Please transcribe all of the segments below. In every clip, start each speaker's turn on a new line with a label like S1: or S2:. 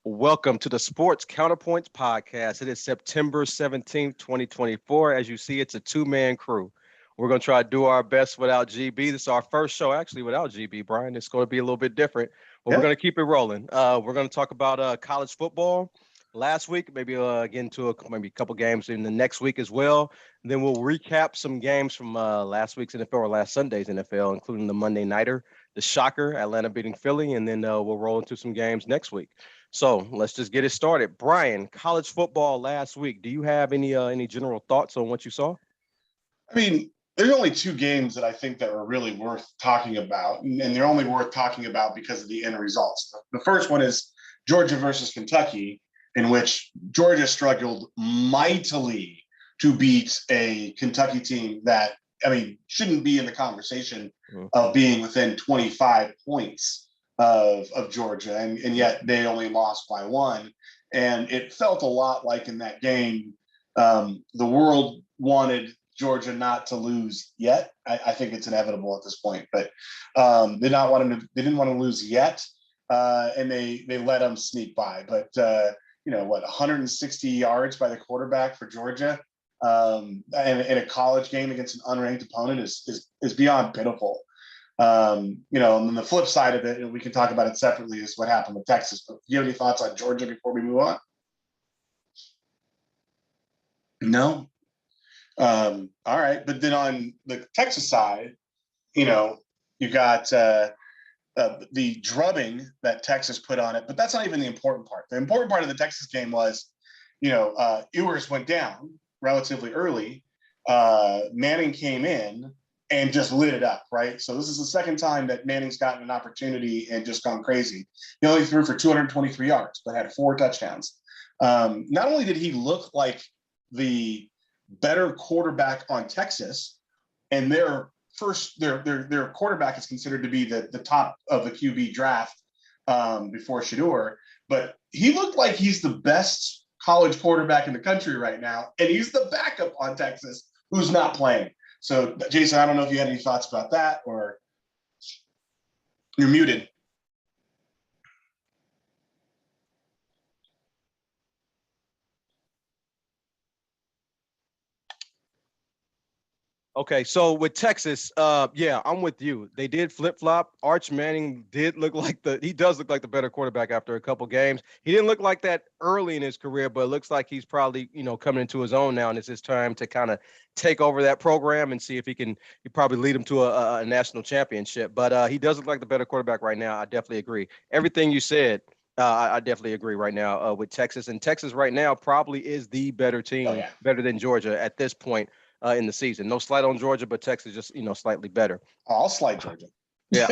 S1: Welcome to the Sports Counterpoints podcast. It is September 17th, 2024. As you see, it's a two-man crew. We're going to try to do our best without GB. This is our first show actually without GB, Brian. It's going to be a little bit different, but we're going to keep it rolling. We're going to talk about college football last week, maybe get into maybe a couple games in the next week as well. And then we'll recap some games from last week's NFL or last Sunday's NFL, including the Monday Nighter, the shocker, Atlanta beating Philly, and then we'll roll into some games next week. So let's just get it started. Brian, college football last week. Do you have any general thoughts on what you saw?
S2: I mean, there's only two games that I think that were really worth talking about, and they're only worth talking about because of the end results. The first one is Georgia versus Kentucky, in which Georgia struggled mightily to beat a Kentucky team that, shouldn't be in the conversation of being within 25 points of Georgia, and yet they only lost by one. And it felt a lot like in that game, the world wanted Georgia not to lose yet. I think it's inevitable at this point, but they didn't want to lose yet, and they let them sneak by. But 160 yards by the quarterback for Georgia, and in a college game against an unranked opponent is beyond pitiful. And then the flip side of it, and we can talk about it separately, is what happened with Texas. But do you have any thoughts on Georgia before we move on? No. All right. But then on the Texas side, you got the drubbing that Texas put on it, but that's not even the important part. The important part of the Texas game was, Ewers went down relatively early. Manning came in and just lit it up, right? So this is the second time that Manning's gotten an opportunity and just gone crazy. He only threw for 223 yards, but had 4 touchdowns. Not only did he look like the better quarterback on Texas, and their quarterback is considered to be the top of the QB draft before Shedeur, but he looked like he's the best college quarterback in the country right now, and he's the backup on Texas who's not playing. So, Jason, I don't know if you had any thoughts about that, or you're muted.
S1: Okay, so with Texas, I'm with you. They did flip-flop. Arch Manning does look like the better quarterback after a couple games. He didn't look like that early in his career, but it looks like he's probably, coming into his own now, and it's his time to kind of take over that program and see if he probably lead him to a national championship. But he does look like the better quarterback right now. I definitely agree. Everything you said, I definitely agree right now with Texas. And Texas right now probably is the better team, better than Georgia at this point in the season. No slight on Georgia, but Texas just, slightly better.
S2: I'll slide Georgia.
S1: Yeah.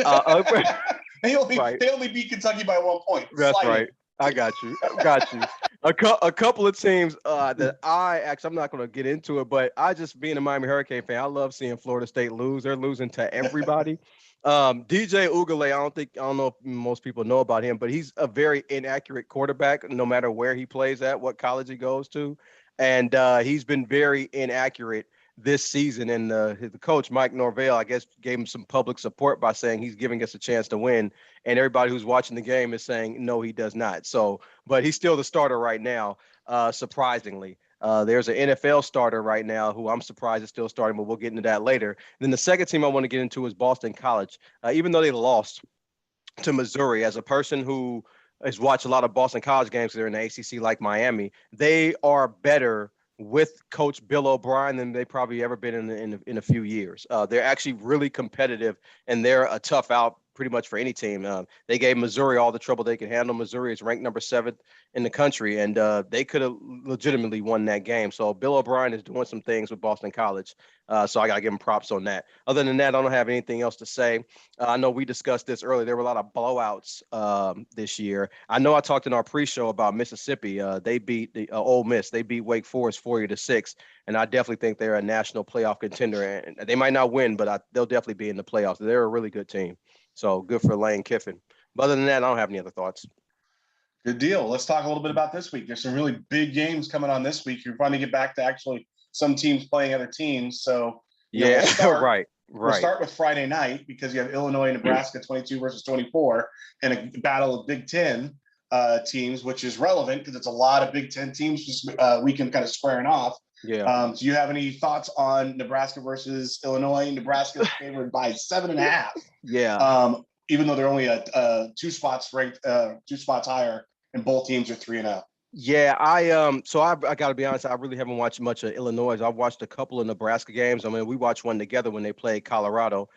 S2: They only beat Kentucky by 1 point.
S1: That's right. I got you. A couple of teams that I'm not going to get into it, but I just being a Miami Hurricane fan, I love seeing Florida State lose. They're losing to everybody. DJ Uiagalelei, I don't know if most people know about him, but he's a very inaccurate quarterback, no matter where he plays at, what college he goes to. And he's been very inaccurate this season, and the coach Mike Norvell, I guess, gave him some public support by saying he's giving us a chance to win, and everybody who's watching the game is saying no, he does not. So, but he's still the starter right now, surprisingly. There's an NFL starter right now who I'm surprised is still starting, but we'll get into that later. Then the second team I want to get into is Boston College. Even though they lost to Missouri, as a person who has watched a lot of Boston College games, they're in the ACC like Miami, they are better with Coach Bill O'Brien than they probably ever been in a few years. They're actually really competitive, and they're a tough out pretty much for any team. They gave Missouri all the trouble they could handle. Missouri is ranked number 7 in the country, and they could have legitimately won that game. So Bill O'Brien is doing some things with Boston College. So I got to give him props on that. Other than that, I don't have anything else to say. I know we discussed this earlier. There were a lot of blowouts this year. I know I talked in our pre-show about Mississippi. They beat the Ole Miss. They beat Wake Forest 40-6. And I definitely think they're a national playoff contender. And they might not win, but they'll definitely be in the playoffs. They're a really good team. So good for Lane Kiffin. But other than that, I don't have any other thoughts.
S2: Good deal. Let's talk a little bit about this week. There's some really big games coming on this week. You're finally get back to actually some teams playing other teams. So
S1: we'll start,
S2: We'll start with Friday night because you have Illinois and Nebraska 22 versus 24 and a battle of Big Ten. teams, which is relevant because it's a lot of Big Ten teams just weekend kind of squaring off.
S1: Yeah.
S2: Do you have any thoughts on Nebraska versus Illinois? Nebraska's favored by 7.5.
S1: Yeah.
S2: Even though they're only two spots higher, and both teams are 3-0.
S1: Yeah, so I got to be honest, I really haven't watched much of Illinois. I've watched a couple of Nebraska games. I mean, we watched one together when they played Colorado.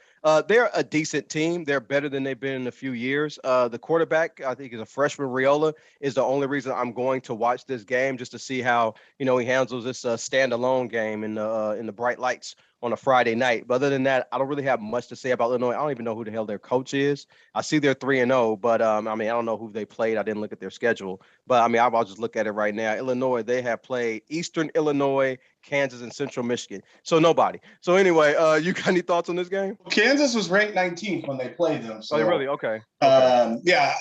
S1: They're a decent team. They're better than they've been in a few years. The quarterback, I think, is a freshman. Riola is the only reason I'm going to watch this game, just to see how he handles this standalone game in the bright lights on a Friday night. But other than that, I don't really have much to say about Illinois. I don't even know who the hell their coach is. I see they're 3-0, but I mean, I don't know who they played. I didn't look at their schedule. But I mean, I'll just look at it right now. Illinois, they have played Eastern Illinois, Kansas, and Central Michigan. So nobody. So anyway, you got any thoughts on this game?
S2: Kansas was ranked 19th when they played them. So,
S1: really? Okay.
S2: Yeah,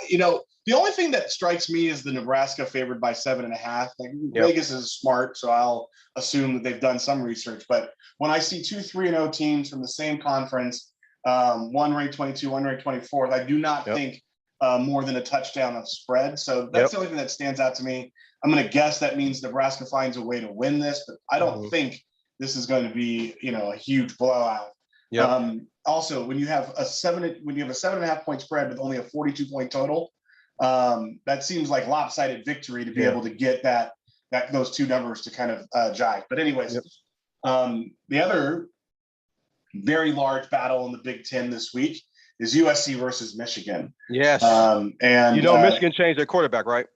S2: the only thing that strikes me is the Nebraska favored by 7.5. Like, Vegas is smart, so I'll assume that they've done some research. But when I see two 3-0 teams from the same conference, one ranked 22, one ranked 24th, I do not think more than a touchdown of spread. So that's the only thing that stands out to me. I'm going to guess that means Nebraska finds a way to win this, but I don't think this is going to be, a huge blowout. Also, when you have a 7.5 point spread with only a 42-point total, that seems like lopsided victory to be able to get those two numbers to kind of jive. But anyways, the other very large battle in the Big Ten this week is USC versus Michigan.
S1: Yes.
S2: And
S1: Michigan changed their quarterback, right?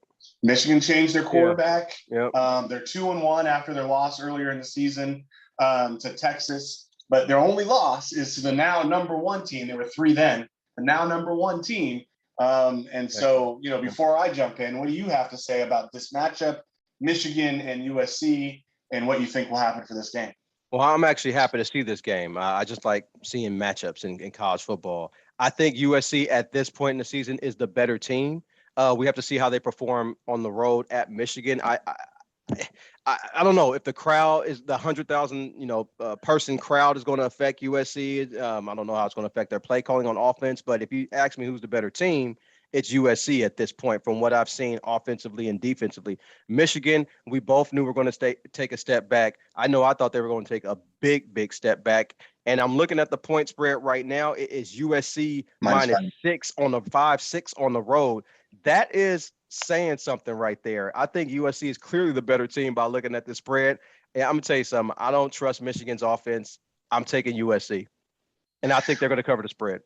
S2: Michigan changed their quarterback.
S1: Yep.
S2: They're 2-1 after their loss earlier in the season to Texas, but their only loss is to the now number one team. They were 3 then, the now number one team. And so, before I jump in, what do you have to say about this matchup, Michigan and USC, and what you think will happen for this game?
S1: Well, I'm actually happy to see this game. I just like seeing matchups in college football. I think USC at this point in the season is the better team. We have to see how they perform on the road at Michigan. I don't know if the crowd is the 100,000 person crowd is going to affect USC. I don't know how it's going to affect their play calling on offense. But if you ask me who's the better team, it's USC at this point from what I've seen offensively and defensively. Michigan, we both knew we're going to take a step back. I thought they were going to take a big step back. And I'm looking at the point spread right now. It is USC -6 on the 5-6 on the road. That is saying something right there. I think USC is clearly the better team by looking at the spread. And I'm going to tell you something. I don't trust Michigan's offense. I'm taking USC. And I think they're going to cover the spread.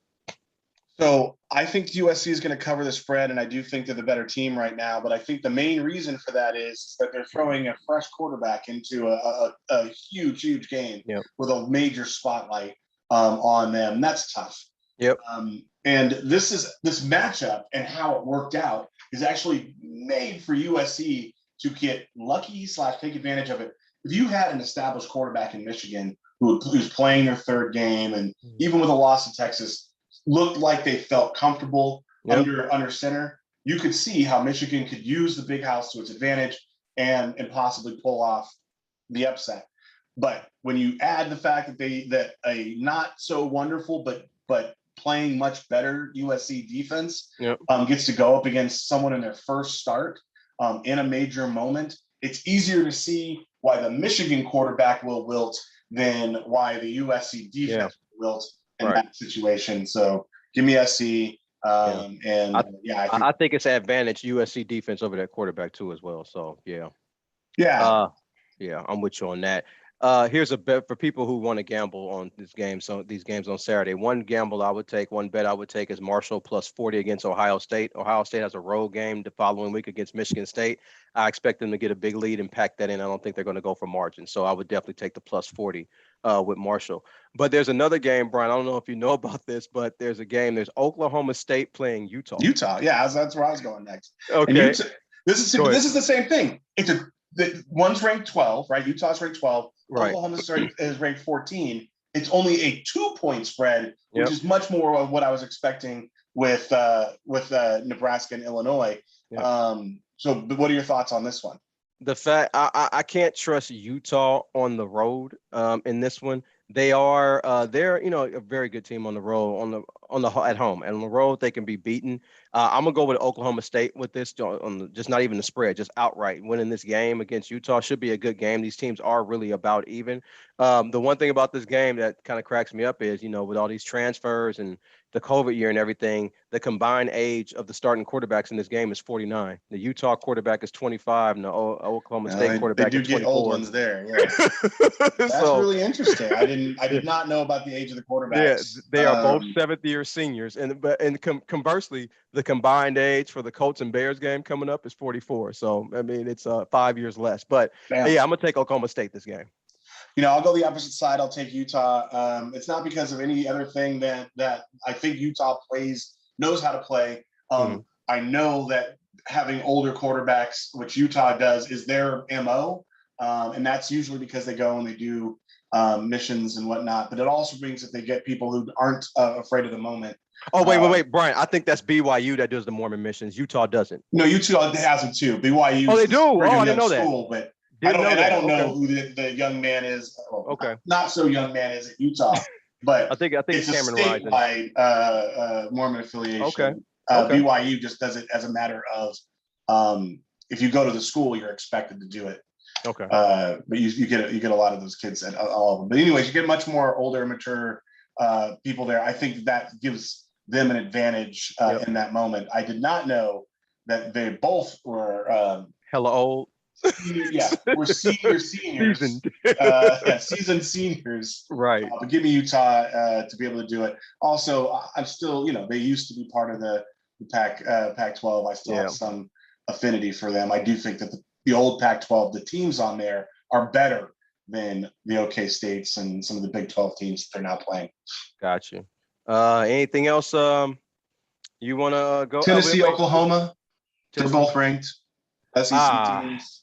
S2: So I think USC is going to cover the spread, and I do think they're the better team right now. But I think the main reason for that is that they're throwing a fresh quarterback into a huge game with a major spotlight on them. That's tough.
S1: Yep.
S2: And this matchup and how it worked out is actually made for USC to get lucky / take advantage of it. If you had an established quarterback in Michigan who's playing their third game, and even with a loss to Texas, looked like they felt comfortable under center, you could see how Michigan could use the big house to its advantage and possibly pull off the upset. But when you add the fact that a not so wonderful but playing much better USC defense gets to go up against someone in their first start in a major moment, it's easier to see why the Michigan quarterback will wilt than why the USC defense will wilt in that situation. So give me SC. I
S1: think it's advantage USC defense over that quarterback too as well. So I'm with you on that. Here's a bet for people who want to gamble on this game. So these games on Saturday, one bet I would take is Marshall +40 against Ohio State. Ohio State has a road game the following week against Michigan State. I expect them to get a big lead and pack that in. I don't think they're going to go for margin. So I would definitely take the +40 with Marshall. But there's another game, Brian. I don't know if you know about this, but there's Oklahoma State playing Utah.
S2: That's where I was going next.
S1: Okay.
S2: This is the same thing. One's ranked 12, right? Utah's ranked 12.
S1: Right.
S2: Oklahoma is ranked 14. It's only a 2-point spread, which is much more of what I was expecting with Nebraska and Illinois. So what are your thoughts on this one?
S1: The fact I can't trust Utah on the road in this one. They're a very good team on the road, at home, and on the road they can be beaten. I'm gonna go with Oklahoma State with this, just not even the spread, just outright winning this game against Utah. Should be a good game. These teams are really about even. The one thing about this game that kind of cracks me up is, with all these transfers and the COVID year and everything, the combined age of the starting quarterbacks in this game is 49. The Utah quarterback is 25, and the Oklahoma State
S2: They
S1: quarterback is
S2: do get old
S1: 24.
S2: ones there. Yeah. That's
S1: So
S2: really interesting. I
S1: yeah,
S2: did not know about the age of the
S1: yeah,
S2: quarterbacks.
S1: they are both seventh year seniors, and conversely, the combined age for the Colts and Bears game coming up is 44. So I mean, it's 5 years less. But yeah, I'm gonna take Oklahoma State this game.
S2: I'll go the opposite side. I'll take Utah. It's not because of any other thing that I think Utah knows how to play. I know that having older quarterbacks, which Utah does, is their MO. And that's usually because they go and they do missions and whatnot. But it also means that they get people who aren't afraid of the moment.
S1: Oh, wait, Brian. I think that's BYU that does the Mormon missions. Utah doesn't.
S2: No, Utah has them too. BYU.
S1: Oh, they do. Oh, I didn't know
S2: school,
S1: that.
S2: But I don't know who the young man is. Well,
S1: okay.
S2: Not so young man is at Utah, but
S1: I think
S2: it's
S1: Cameron
S2: a statewide Mormon affiliation.
S1: Okay.
S2: BYU just does it as a matter of if you go to the school, you're expected to do it.
S1: Okay.
S2: But you get a lot of those kids at all of them. But anyways, you get much more older, mature people there. I think that gives them an advantage in that moment. I did not know that they both were
S1: hella old.
S2: We're seniors.
S1: Seasoned.
S2: Seasoned seniors.
S1: Right.
S2: But give me Utah to be able to do it. Also, I'm still, they used to be part of the Pac-12. I still have some affinity for them. I do think that the old Pac-12, the teams on there are better than the OK States and some of the Big 12 teams that they're now playing.
S1: Got you. Anything else you want to go?
S2: Tennessee, Oklahoma. They're both ranked. SEC teams.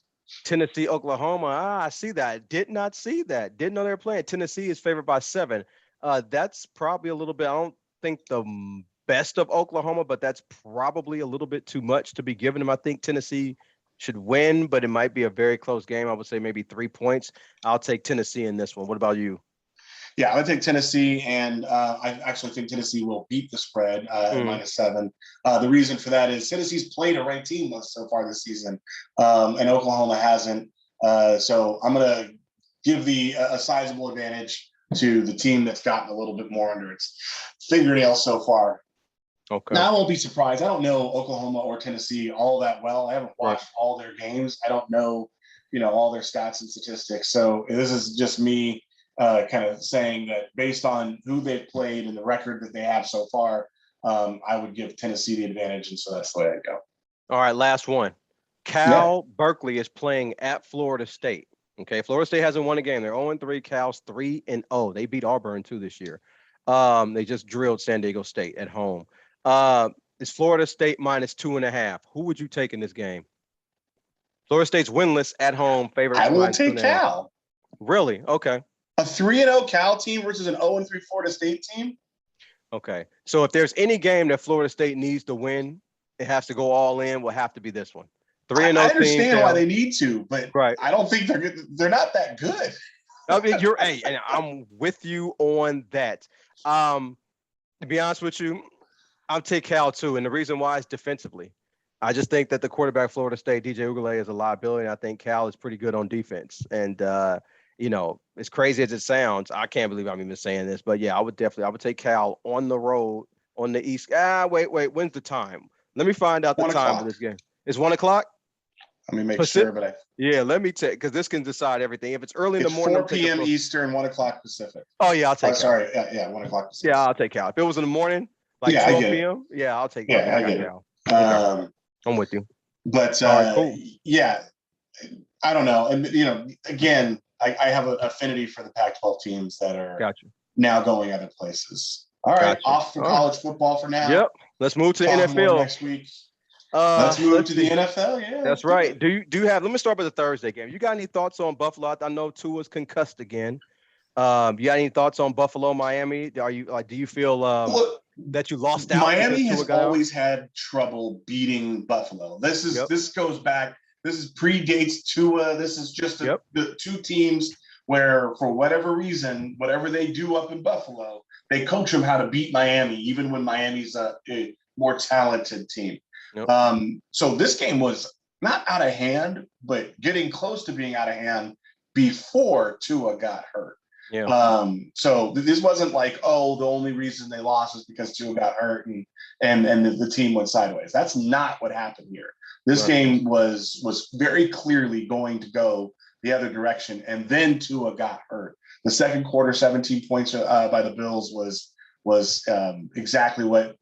S1: Tennessee, Oklahoma. I see that. Did not see that. Didn't know they were playing. Tennessee is favored by 7. That's probably a little bit. I don't think the best of Oklahoma, but that's probably a little bit too much to be given them. I think Tennessee should win, but it might be a very close game. I would say maybe 3 points. I'll take Tennessee in this one. What about you?
S2: Yeah, I would take Tennessee, and I actually think Tennessee will beat the spread at -7. The reason for that is Tennessee's played a ranked team so far this season, and Oklahoma hasn't. So I'm going to give a sizable advantage to the team that's gotten a little bit more under its fingernails so far.
S1: Okay.
S2: Now I won't be surprised. I don't know Oklahoma or Tennessee all that well. I haven't watched all their games. I don't know, all their stats and statistics. So this is just me kind of saying that based on who they've played and the record that they have so far, I would give Tennessee the advantage. And so that's the way I go.
S1: All right, last one. Berkeley is playing at Florida State. Okay, Florida State hasn't won a game. They're 0-3. Cal's 3-0. They beat Auburn too this year. They just drilled San Diego State at home. It's Florida State -2.5. Who would you take in this game? Florida State's winless at home. Favorite.
S2: I will take Cal.
S1: Really? Okay.
S2: A 3-0 Cal team versus an 0-3 Florida State team.
S1: Okay. So if there's any game that Florida State needs to win, it has to go all in. Will have to be this one. 3-0.
S2: I understand why they need to, but
S1: right.
S2: I don't think they're not that good.
S1: I mean, and I'm with you on that. To be honest with you, I'll take Cal too, and the reason why is defensively. I just think that the quarterback Florida State, DJ Uiagalelei, is a liability, and I think Cal is pretty good on defense. And as crazy as it sounds, I can't believe I'm even saying this, but yeah, I would take Cal on the road on the East. Wait, when's the time? Let me find out the time of this game. It's 1 o'clock.
S2: Let me make sure, but
S1: let me take, because this can decide everything. If it's early in the morning,
S2: 4 p.m. Eastern, 1 o'clock Pacific.
S1: Oh yeah, I'll take.
S2: Sorry, 1 o'clock Pacific.
S1: Yeah, I'll take Cal. If it was in the morning, like 12 p.m. Yeah, I'll take.
S2: Yeah, I get
S1: Cal. Okay. I'm with you.
S2: But
S1: cool.
S2: Yeah, I don't know, and again, I have an affinity for the Pac-12 teams that are now going other places. All right, off for college football for now.
S1: Yep. Let's move to the NFL
S2: next week. Let's move to the NFL. Yeah,
S1: that's right. Do you have? Let me start with the Thursday game. You got any thoughts on Buffalo? I know Tua's concussed again. You got any thoughts on Buffalo, Miami? Do you feel that you lost out?
S2: Miami has always had trouble beating Buffalo. This goes back. This predates Tua. This is just the two teams where for whatever reason, whatever they do up in Buffalo, they coach them how to beat Miami, even when Miami's a more talented team.
S1: Yep.
S2: So this game was not out of hand, but getting close to being out of hand before Tua got hurt.
S1: Yeah.
S2: So this wasn't like, oh, the only reason they lost is because Tua got hurt and the team went sideways. That's not what happened here. This game was very clearly going to go the other direction, and then Tua got hurt. The second quarter, 17 points by the Bills was exactly what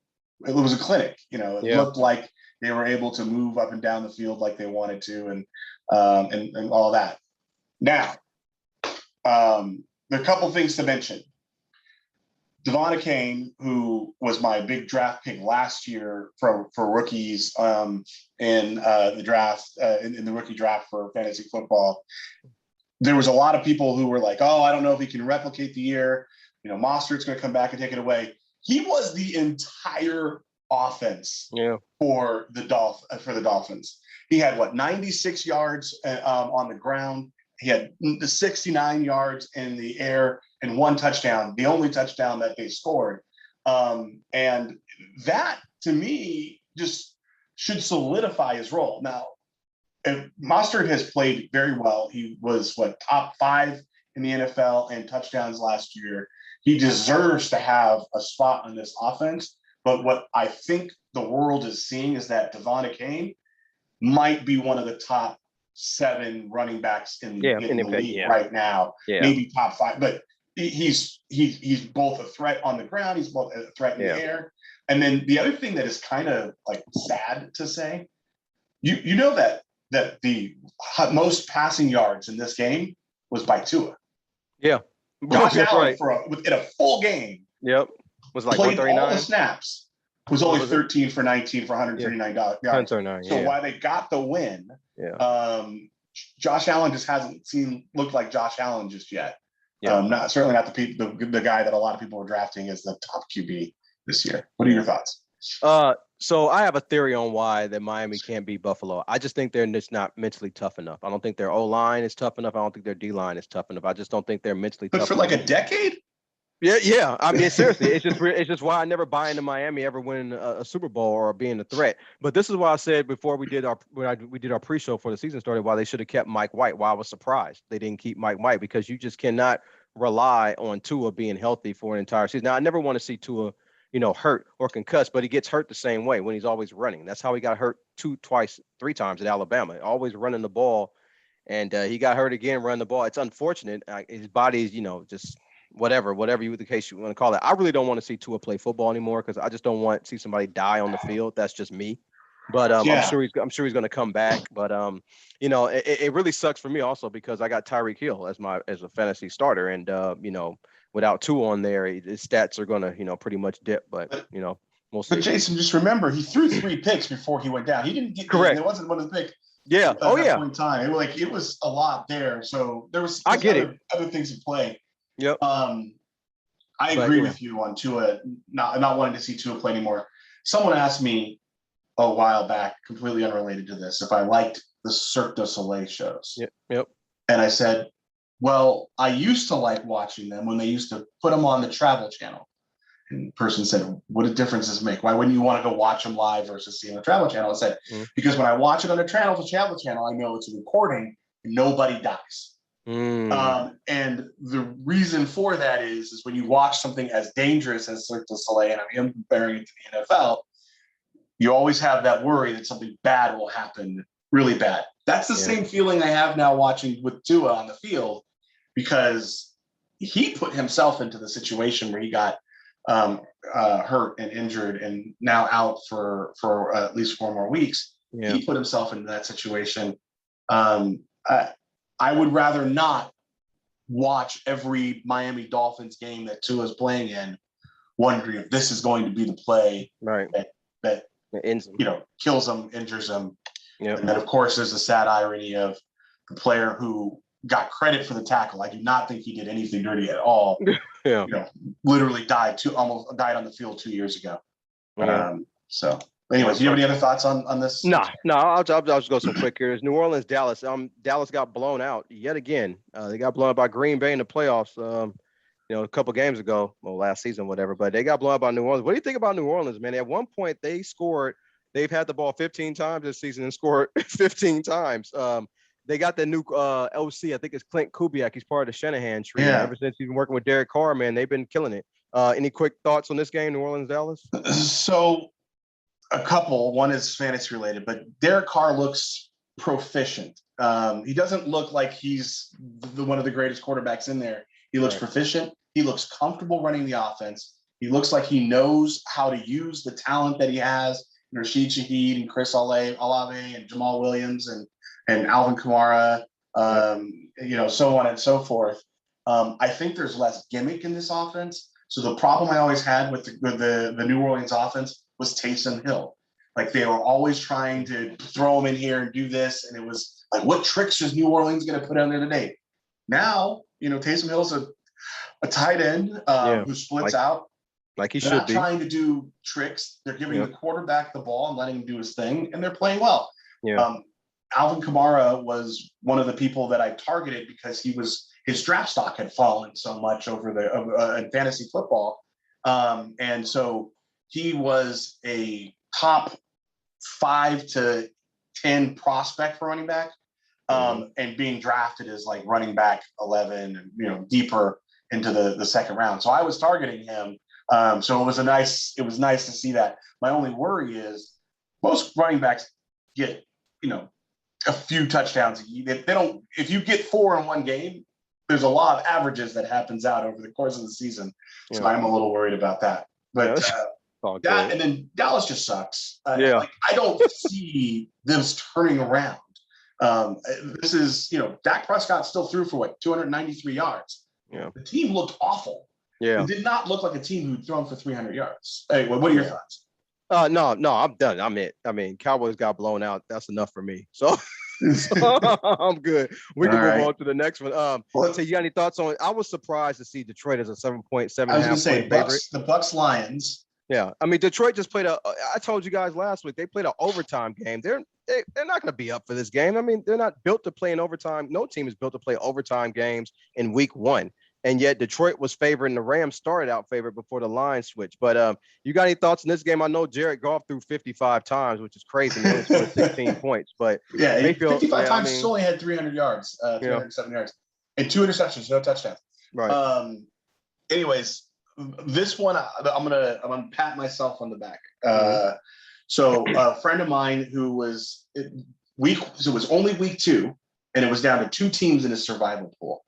S2: it was, a clinic. It looked like they were able to move up and down the field like they wanted to, and all that. Now, there are a couple things to mention. Devon Achane, who was my big draft pick last year for rookies in the draft, in the rookie draft for fantasy football, there was a lot of people who were like, oh, I don't know if he can replicate the year. Mostert's going to come back and take it away. He was the entire offense for the Dolphins. He had 96 yards on the ground. He had 69 yards in the air and 1 touchdown, the only touchdown that they scored. And that, to me, just should solidify his role. Now, Mostert has played very well. He was, top 5 in the NFL in touchdowns last year. He deserves to have a spot on this offense. But what I think the world is seeing is that Devon Achane might be one of the top 7 running backs in the league right now, maybe top 5. But he's both a threat on the ground. He's both a threat in the air. And then the other thing that is kind of sad to say, you know that the most passing yards in this game was by Tua.
S1: Yeah,
S2: Josh Allen in a full game.
S1: Yep, was like
S2: played
S1: 139.
S2: All the snaps. Was only 13 for 19 for 139 yards.
S1: 139,
S2: so while they got the win, Josh Allen just hasn't looked like Josh Allen just yet. Certainly not the guy that a lot of people were drafting as the top QB this year. What are your thoughts?
S1: So I have a theory on why that Miami can't beat Buffalo. I just think they're just not mentally tough enough. I don't think their O-line is tough enough. I don't think their D-line is tough enough. I just don't think they're mentally tough
S2: enough. But for a decade?
S1: Yeah. I mean, seriously, it's just why I never buy into Miami ever winning a Super Bowl or being a threat. But this is why I said before we did our pre-show for the season started, why they should have kept Mike White. Why I was surprised they didn't keep Mike White, because you just cannot rely on Tua being healthy for an entire season. Now, I never want to see Tua, hurt or concussed, but he gets hurt the same way when he's always running. That's how he got hurt 3 times at Alabama, always running the ball, and he got hurt again running the ball. It's unfortunate. His body is, just. Whatever the case you want to call it. I really don't want to see Tua play football anymore, because I just don't want to see somebody die on the field. That's just me. But I'm sure he's going to come back. But it really sucks for me also, because I got Tyreek Hill as a fantasy starter, and without Tua on there, his stats are going to pretty much dip. But we'll see.
S2: But Jason, just remember, he threw 3 picks before he went down. He didn't get
S1: correct.
S2: It wasn't one of the picks.
S1: Yeah.
S2: At that point in time, it was a lot there. So there was other things at play.
S1: Yep.
S2: I agree with you on Tua, not wanting to see Tua play anymore. Someone asked me a while back, completely unrelated to this, if I liked the Cirque du Soleil shows.
S1: Yep.
S2: And I said, well, I used to like watching them when they used to put them on the Travel Channel. And the person said, what difference does it make? Why wouldn't you want to go watch them live versus see them on the Travel Channel? I said, because when I watch it on the Travel Channel, I know it's a recording and nobody dies. And the reason for that is when you watch something as dangerous as Cirque du Soleil, and I am comparing it to the NFL, you always have that worry that something bad will happen, really bad. That's the same feeling I have now watching with Tua on the field, because he put himself into the situation where he got hurt and injured and now out for at least 4 more weeks. He put himself into that situation. I would rather not watch every Miami Dolphins game that Tua is playing in, wondering if this is going to be the play that kills him, injures him. Yep. And then, of course, there's the sad irony of the player who got credit for the tackle. I do not think he did anything dirty at all. Literally almost died on the field 2 years ago. So Anyways, do you have any other thoughts on this?
S1: No. I'll just go some quick here. New Orleans, Dallas. Dallas got blown out yet again. They got blown out by Green Bay in the playoffs. A couple games ago, last season, whatever. But they got blown out by New Orleans. What do you think about New Orleans, man? At one point, they've had the ball 15 times this season and scored 15 times. They got the new OC. I think it's Clint Kubiak. He's part of the Shanahan tree.
S2: Yeah.
S1: Ever since he's been working with Derek Carr, man, they've been killing it. Any quick thoughts on this game, New Orleans, Dallas?
S2: So a couple. One is fantasy related, but Derek Carr looks proficient. He doesn't look like he's one of the greatest quarterbacks in there. He looks proficient. He looks comfortable running the offense. He looks like he knows how to use the talent that he has. Rashid Shaheed and Chris Olave and Jamal Williams and Alvin Kamara, so on and so forth. I think there's less gimmick in this offense. So the problem I always had with the New Orleans offense was Taysom Hill. Like they were always trying to throw him in here and do this. And it was like, what tricks is New Orleans going to put on there today? Now, Taysom Hill's a tight end who splits out.
S1: Like he
S2: they're
S1: should
S2: not
S1: be.
S2: Trying to do tricks. They're giving the quarterback the ball and letting him do his thing, and they're playing well.
S1: Yeah.
S2: Alvin Kamara was one of the people that I targeted because his draft stock had fallen so much over in fantasy football, and so he was a top 5 to 10 prospect for running back, and being drafted as like running back 11 and deeper into the second round. So I was targeting him. So it was nice to see that. My only worry is most running backs get, a few touchdowns. They don't, if you get 4 in one game, there's a lot of averages that happens out over the course of the season. So I'm a little worried about that. But and then Dallas just sucks. I don't see them turning around. This is, Dak Prescott still threw for 293 yards.
S1: Yeah.
S2: The team looked awful.
S1: Yeah.
S2: It did not look like a team who'd thrown for 300 yards. Hey, what are your thoughts?
S1: No, I'm done. I'm it. I mean, Cowboys got blown out. That's enough for me. So I'm good. We can move on to the next one. So you got any thoughts on? I was surprised to see Detroit as a 7.7
S2: I was going to say
S1: favorite.
S2: The Bucks Lions.
S1: Yeah, I mean Detroit just played I told you guys last week they played an overtime game. They're not going to be up for this game. I mean, they're not built to play in overtime. No team is built to play overtime games in week 1. And yet Detroit was favored and the Rams started out favored before the line switched. But you got any thoughts on this game? I know Jared Goff threw 55 times, which is crazy. He only scored 16 points. But
S2: 55 times, he only had 300 yards, 307 yards, and 2 interceptions, no touchdowns.
S1: Right.
S2: Anyways, this one I'm gonna pat myself on the back. So a friend of mine who was it was only week 2, and it was down to 2 teams in his survival pool.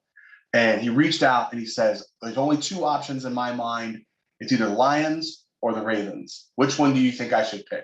S2: And he reached out and he says, there's only 2 options in my mind. It's either Lions or the Ravens. Which one do you think I should pick?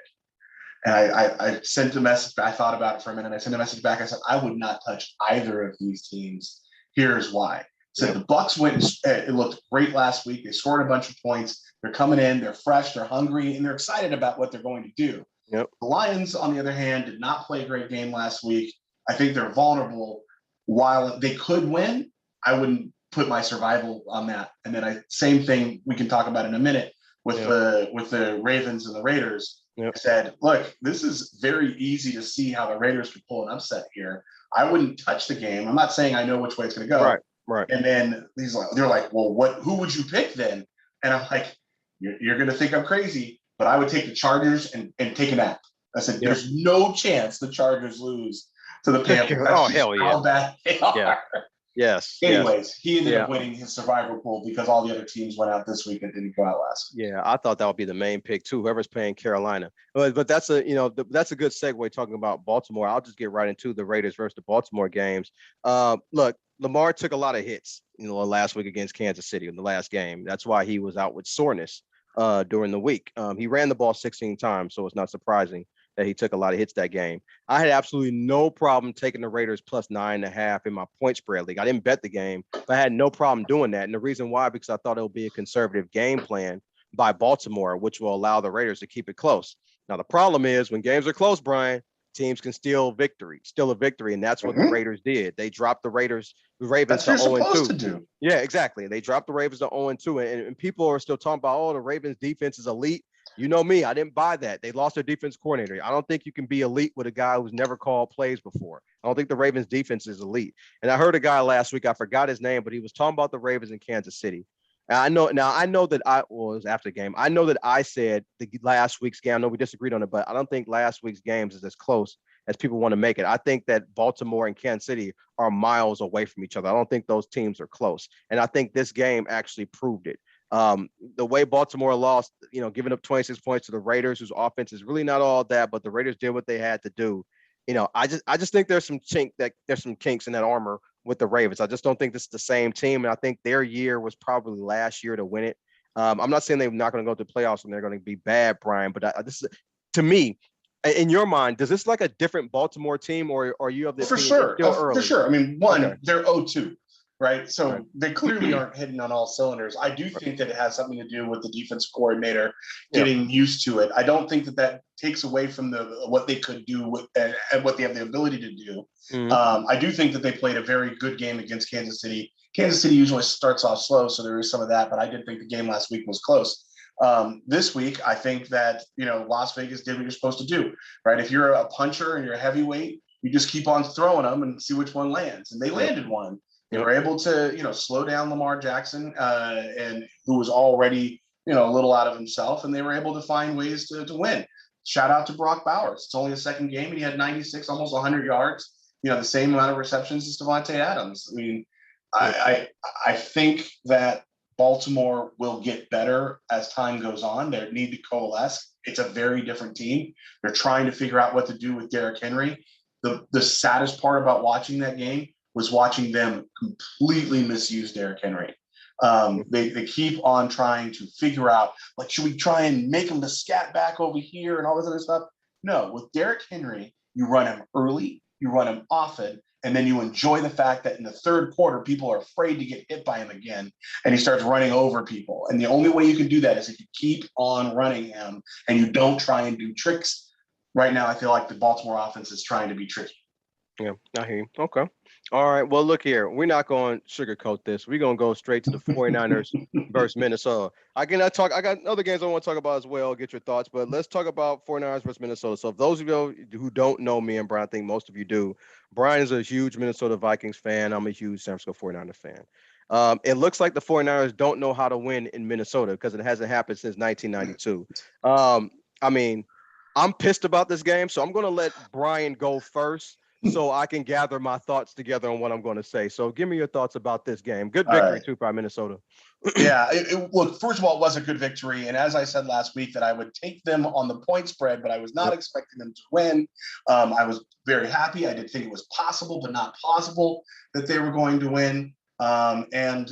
S2: And I sent a message. I thought about it for a minute. I sent a message back. I said, I would not touch either of these teams. Here's why. So the Bucks went. It looked great last week. They scored a bunch of points. They're coming in. They're fresh. They're hungry, and they're excited about what they're going to do.
S1: Yep.
S2: The Lions, on the other hand, did not play a great game last week. I think they're vulnerable. While they could win, I wouldn't put my survival on that. And then same thing we can talk about in a minute with the Ravens and the Raiders. Yep. I said, look, this is very easy to see how the Raiders could pull an upset here. I wouldn't touch the game. I'm not saying I know which way it's going to go.
S1: Right.
S2: And then they're like, well, who would you pick then? And I'm like, you're going to think I'm crazy, but I would take the Chargers and take a nap. I said, there's no chance the Chargers lose to the Panthers.
S1: Oh, hell yeah.
S2: How bad they are.
S1: Yeah. Yes.
S2: Anyways, he ended up winning his survivor pool because all the other teams went out this week and didn't go out last week.
S1: Yeah, I thought that would be the main pick too. Whoever's playing Carolina, but that's a that's a good segue talking about Baltimore. I'll just get right into the Raiders versus the Baltimore games. Look, Lamar took a lot of hits, last week against Kansas City in the last game. That's why he was out with soreness during the week. He ran the ball 16 times, so it's not surprising that he took a lot of hits that game. I had absolutely no problem taking the Raiders plus 9.5 in my point spread league. I didn't bet the game, but I had no problem doing that. And the reason why, because I thought it would be a conservative game plan by Baltimore, which will allow the Raiders to keep it close. Now, the problem is when games are close, Brian, teams can steal a victory. And that's what the Raiders did. They dropped the Ravens to 0-2. Yeah, exactly. They dropped the Ravens to 0-2. And people are still talking about, the Ravens defense is elite. You know me, I didn't buy that. They lost their defense coordinator. I don't think you can be elite with a guy who's never called plays before. I don't think the Ravens defense is elite. And I heard a guy last week, I forgot his name, but he was talking about the Ravens in Kansas City. And I know that it was after the game. I know that I said the last week's game. I know we disagreed on it, but I don't think last week's games is as close as people want to make it. I think that Baltimore and Kansas City are miles away from each other. I don't think those teams are close. And I think this game actually proved it. The way Baltimore lost, giving up 26 points to the Raiders, whose offense is really not all that, but the Raiders did what they had to do. I just think there's some kinks in that armor with the Ravens. I just don't think this is the same team, and I think their year was probably last year to win it. I'm not saying they're not going to go to the playoffs and they're going to be bad, Brian, but this is, to me, in your mind, does this like a different Baltimore team, or are you of the
S2: For
S1: opinion
S2: sure.
S1: still early?
S2: For sure. I mean, one,
S1: Okay.
S2: they're 0-2, right? So
S1: Right.
S2: they clearly aren't hitting on all cylinders. I do think that it has something to do with the defense coordinator getting used to it. I don't think that takes away from what they could do with and what they have the ability to do.
S1: Mm-hmm.
S2: I do think that they played a very good game against Kansas City. Kansas City usually starts off slow, so there is some of that, but I did think the game last week was close. This week, I think that, Las Vegas did what you're supposed to do, right? If you're a puncher and you're a heavyweight, you just keep on throwing them and see which one lands. And they landed one. They were able to, slow down Lamar Jackson, and who was already, a little out of himself, and they were able to find ways to win. Shout out to Brock Bowers. It's only the second game, and he had 96, almost 100 yards. The same amount of receptions as Devontae Adams. I mean, I think that Baltimore will get better as time goes on. They need to coalesce. It's a very different team. They're trying to figure out what to do with Derrick Henry. The saddest part about watching that game was watching them completely misuse Derrick Henry. They keep on trying to figure out, like, should we try and make him to scat back over here and all this other stuff? No, with Derrick Henry, you run him early, you run him often, and then you enjoy the fact that in the third quarter, people are afraid to get hit by him again, and he starts running over people. And the only way you can do that is if you keep on running him and you don't try and do tricks. Right now, I feel like the Baltimore offense is trying to be tricky.
S1: Yeah, I hear you. Okay. All right. Well, look here. We're not going to sugarcoat this. We're going to go straight to the 49ers versus Minnesota. I got other games I want to talk about as well, get your thoughts, but let's talk about 49ers versus Minnesota. So if those of you who don't know me and Brian, I think most of you do, Brian is a huge Minnesota Vikings fan. I'm a huge San Francisco 49ers fan. It looks like the 49ers don't know how to win in Minnesota because it hasn't happened since 1992. I mean, I'm pissed about this game, so I'm going to let Brian go first, so I can gather my thoughts together on what I'm going to say. So give me your thoughts about this game. Good victory, too, by Minnesota.
S2: Yeah, look, first of all, it was a good victory. And as I said last week, that I would take them on the point spread, but I was not expecting them to win. I was very happy. I did think it was possible, but not plausible that they were going to win. And,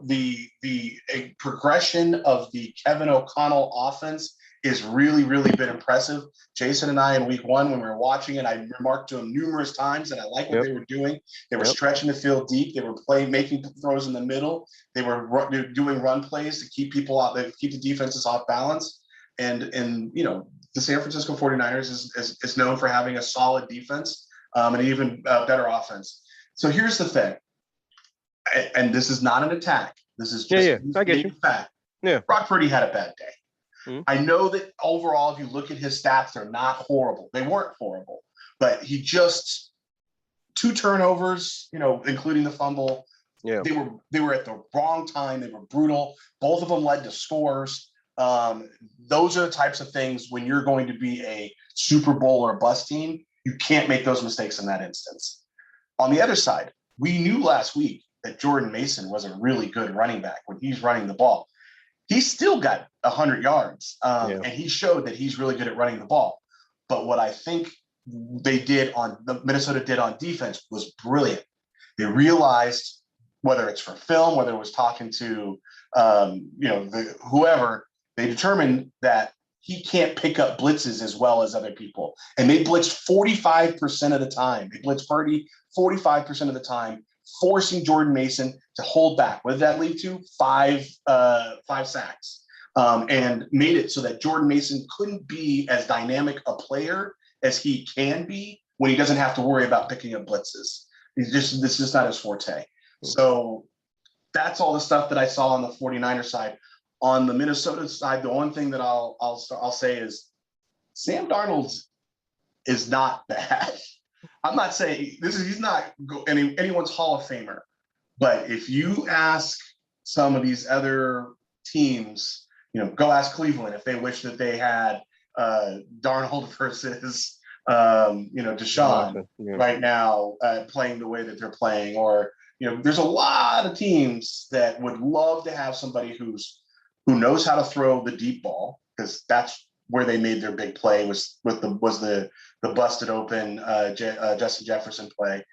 S2: the progression of the Kevin O'Connell offense is really, really been impressive. Jason and I in week one, when we were watching it, I remarked to him numerous times that I like what they were doing. They were stretching the field deep. They were making throws in the middle. They were doing run plays to keep people out, to keep the defenses off balance. And the San Francisco 49ers is known for having a solid defense, and an even better offense. So here's the thing, and this is not an attack. This is just
S1: I get you.
S2: fact.
S1: Yeah,
S2: Brock Purdy had a bad day. I know that overall, if you look at his stats, they're not horrible. They weren't horrible, but he just 2 turnovers, including the fumble.
S1: Yeah,
S2: they were at the wrong time. They were brutal. Both of them led to scores. Those are the types of things when you're going to be a Super Bowl or a bust team, you can't make those mistakes in that instance. On the other side, we knew last week that Jordan Mason was a really good running back when he's running the ball. He's still got 100 yards, and he showed that he's really good at running the ball. But what I think Minnesota did on defense was brilliant. They realized, whether it's for film, whether it was talking to, whoever, they determined that he can't pick up blitzes as well as other people. And they blitzed 45% of the time. They blitzed Purdy 45% of the time, forcing Jordan Mason to hold back. What did that lead to? 5 sacks, and made it so that Jordan Mason couldn't be as dynamic a player as he can be when he doesn't have to worry about picking up blitzes. This is just not his forte. So that's all the stuff that I saw on the 49er side. On the Minnesota side, the one thing that I'll say is Sam Darnold is not bad. I'm not saying he's not anyone's Hall of Famer, but if you ask some of these other teams, go ask Cleveland if they wish that they had Darnold versus Deshaun right now playing the way that they're playing, or there's a lot of teams that would love to have somebody who knows how to throw the deep ball, because that's where they made their big play was the busted open Justin Jefferson play,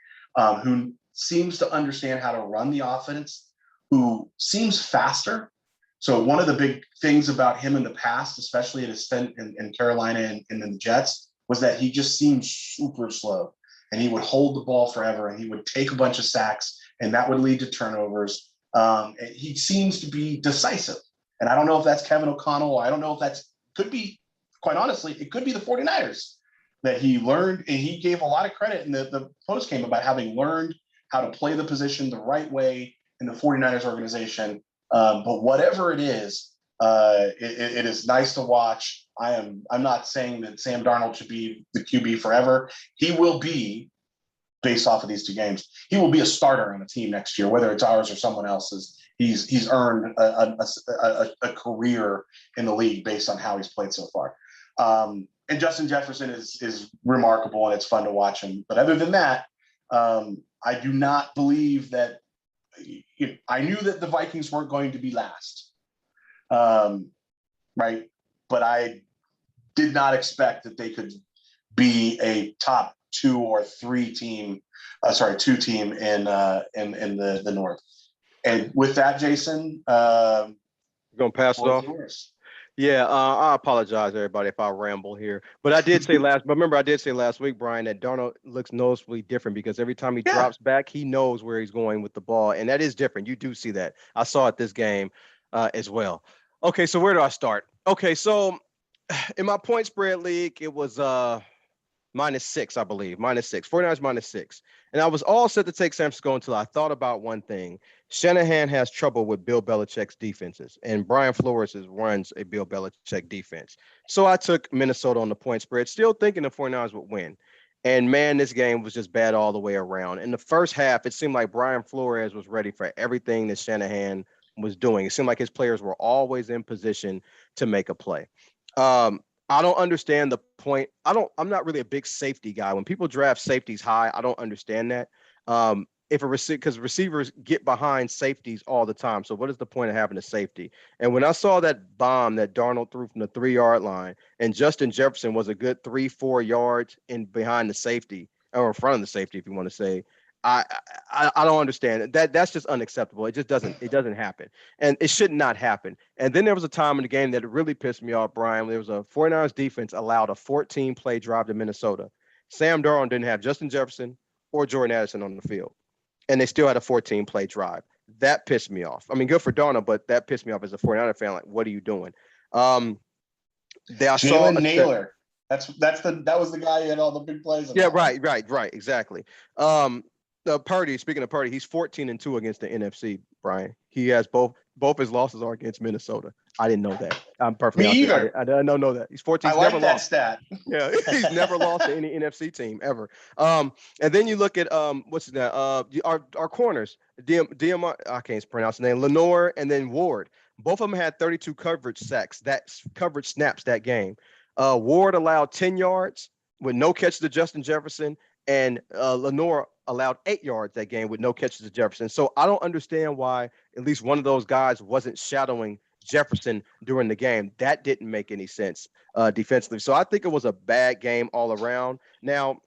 S2: who seems to understand how to run the offense, who seems faster. So one of the big things about him in the past, especially at his stint in Carolina and in the Jets, was that he just seemed super slow, and he would hold the ball forever, and he would take a bunch of sacks, and that would lead to turnovers. He seems to be decisive. And I don't know if that's Kevin O'Connell, or I don't know if could be, quite honestly, it could be the 49ers that he learned, and he gave a lot of credit in the post game about having learned how to play the position the right way in the 49ers organization. But whatever it is, it is nice to watch. I'm not saying that Sam Darnold should be the QB forever. He will be, based off of these two games, he will be a starter on a team next year, whether it's ours or someone else's. He's earned a career in the league based on how he's played so far. And Justin Jefferson is remarkable, and it's fun to watch him. But other than that, I do not believe that. I knew that the Vikings weren't going to be last, right? But I did not expect that they could be a top 2 or 3 team, two team in the North. And with that, Jason,
S1: you're gonna pass it off.
S2: Yours.
S1: Yeah, I apologize, everybody, if I ramble here. But I did say last week, Brian, that Darnold looks noticeably different because every time he drops back, he knows where he's going with the ball. And that is different. You do see that. I saw it this game as well. Okay, so where do I start? Okay, so in my point spread league, it was -6, I believe. -6. 49ers -6. And I was all set to take San Francisco until I thought about one thing. Shanahan has trouble with Bill Belichick's defenses, and Brian Flores runs a Bill Belichick defense. So I took Minnesota on the point spread, still thinking the 49ers would win. And man, this game was just bad all the way around. In the first half, it seemed like Brian Flores was ready for everything that Shanahan was doing. It seemed like his players were always in position to make a play. I don't understand the point. I'm not really a big safety guy. When people draft safeties high, I don't understand that. Because receivers get behind safeties all the time. So what is the point of having a safety? And when I saw that bomb that Darnold threw from the 3-yard line, and Justin Jefferson was a good 3-4 yards in behind the safety, or in front of the safety, if you want to say, I don't understand that. That's just unacceptable. It doesn't happen, and it should not happen. And then there was a time in the game that really pissed me off, Brian. There was a 49ers defense allowed a 14-play drive to Minnesota. Sam Darnold didn't have Justin Jefferson or Jordan Addison on the field, and they still had a 14-play drive. That pissed me off. I mean, good for Darnold, but that pissed me off as a 49er fan. Like, what are you doing?
S2: Jalen Naylor. That was the guy who had all the big plays.
S1: Yeah, right, exactly. Purdy, speaking of Purdy, he's 14-2 against the NFC, Brian. He has both his losses are against Minnesota. I didn't know that. I'm perfectly
S2: Me either.
S1: I don't know that. He's 14.
S2: I like never that lost. Stat.
S1: Yeah, he's never lost to any NFC team ever. And then you look at what's that? Our corners, DM, I can't pronounce the name, Lenore and then Ward. Both of them had 32 coverage snaps that game. Ward allowed 10 yards with no catch to Justin Jefferson, and Lenore allowed 8 yards that game with no catches to Jefferson. So I don't understand why at least one of those guys wasn't shadowing Jefferson during the game. That didn't make any sense defensively. So I think it was a bad game all around. Now,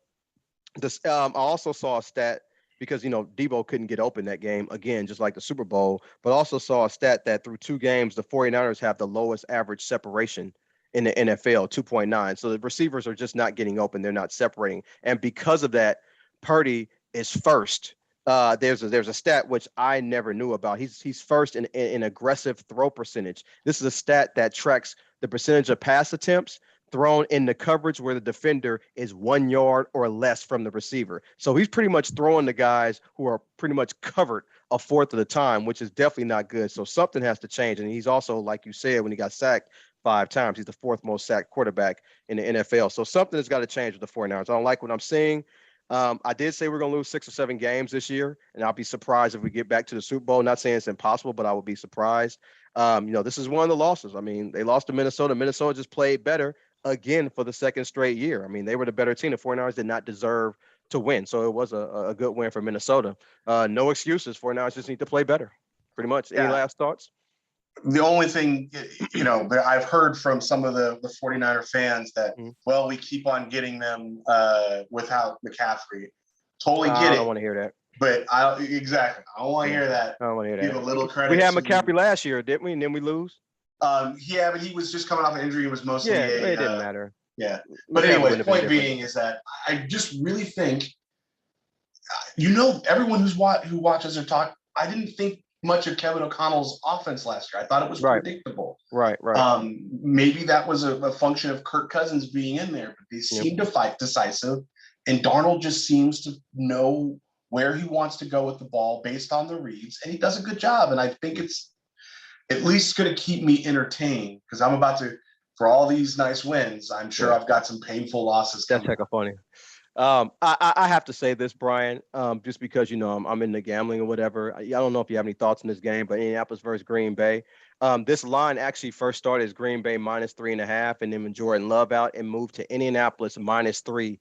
S1: I also saw a stat because, Debo couldn't get open that game again, just like the Super Bowl, but also saw a stat that through 2 games, the 49ers have the lowest average separation in the NFL, 2.9. So the receivers are just not getting open. They're not separating. And because of that, Purdy is first. There's a stat which I never knew about. He's first in aggressive throw percentage. This is a stat that tracks the percentage of pass attempts thrown in the coverage where the defender is 1 yard or less from the receiver. So he's pretty much throwing the guys who are pretty much covered a fourth of the time, which is definitely not good. So something has to change. And he's also, like you said, when he got sacked 5 times, he's the fourth most sacked quarterback in the NFL. So something has got to change with the 49ers. I don't like what I'm seeing. I did say we're going to lose 6 or 7 games this year, and I'll be surprised if we get back to the Super Bowl. Not saying it's impossible, but I would be surprised. This is one of the losses. I mean, they lost to Minnesota. Minnesota just played better again for the second straight year. I mean, they were the better team. The 49ers did not deserve to win. So it was a good win for Minnesota. No excuses. 49ers just need to play better. Pretty much. Any last thoughts?
S2: The only thing, I've heard from some of the 49er fans that, well, we keep on getting them without McCaffrey. Totally get it.
S1: I don't want to hear that.
S2: But I don't want to hear that.
S1: I don't want to hear that.
S2: Give a little credit.
S1: We had McCaffrey last year, didn't we? And then we lose.
S2: Yeah, but he was just coming off an injury. It was mostly
S1: it didn't matter.
S2: Yeah. But anyway, point being is that I just really think, everyone who watches or talk, I didn't think much of Kevin O'Connell's offense last year. I thought it was predictable.
S1: Right.
S2: Maybe that was a function of Kirk Cousins being in there, but they seem to fight decisive. And Darnold just seems to know where he wants to go with the ball based on the reads, and he does a good job. And I think it's at least going to keep me entertained, because I'm about to, for all these nice wins, I'm sure I've got some painful losses coming.
S1: That's heck of funny. I have to say this, Brian, just because, I'm into gambling or whatever. I don't know if you have any thoughts on this game, but Indianapolis versus Green Bay. This line actually first started as Green Bay -3.5, and then when Jordan Love out, and moved to Indianapolis -3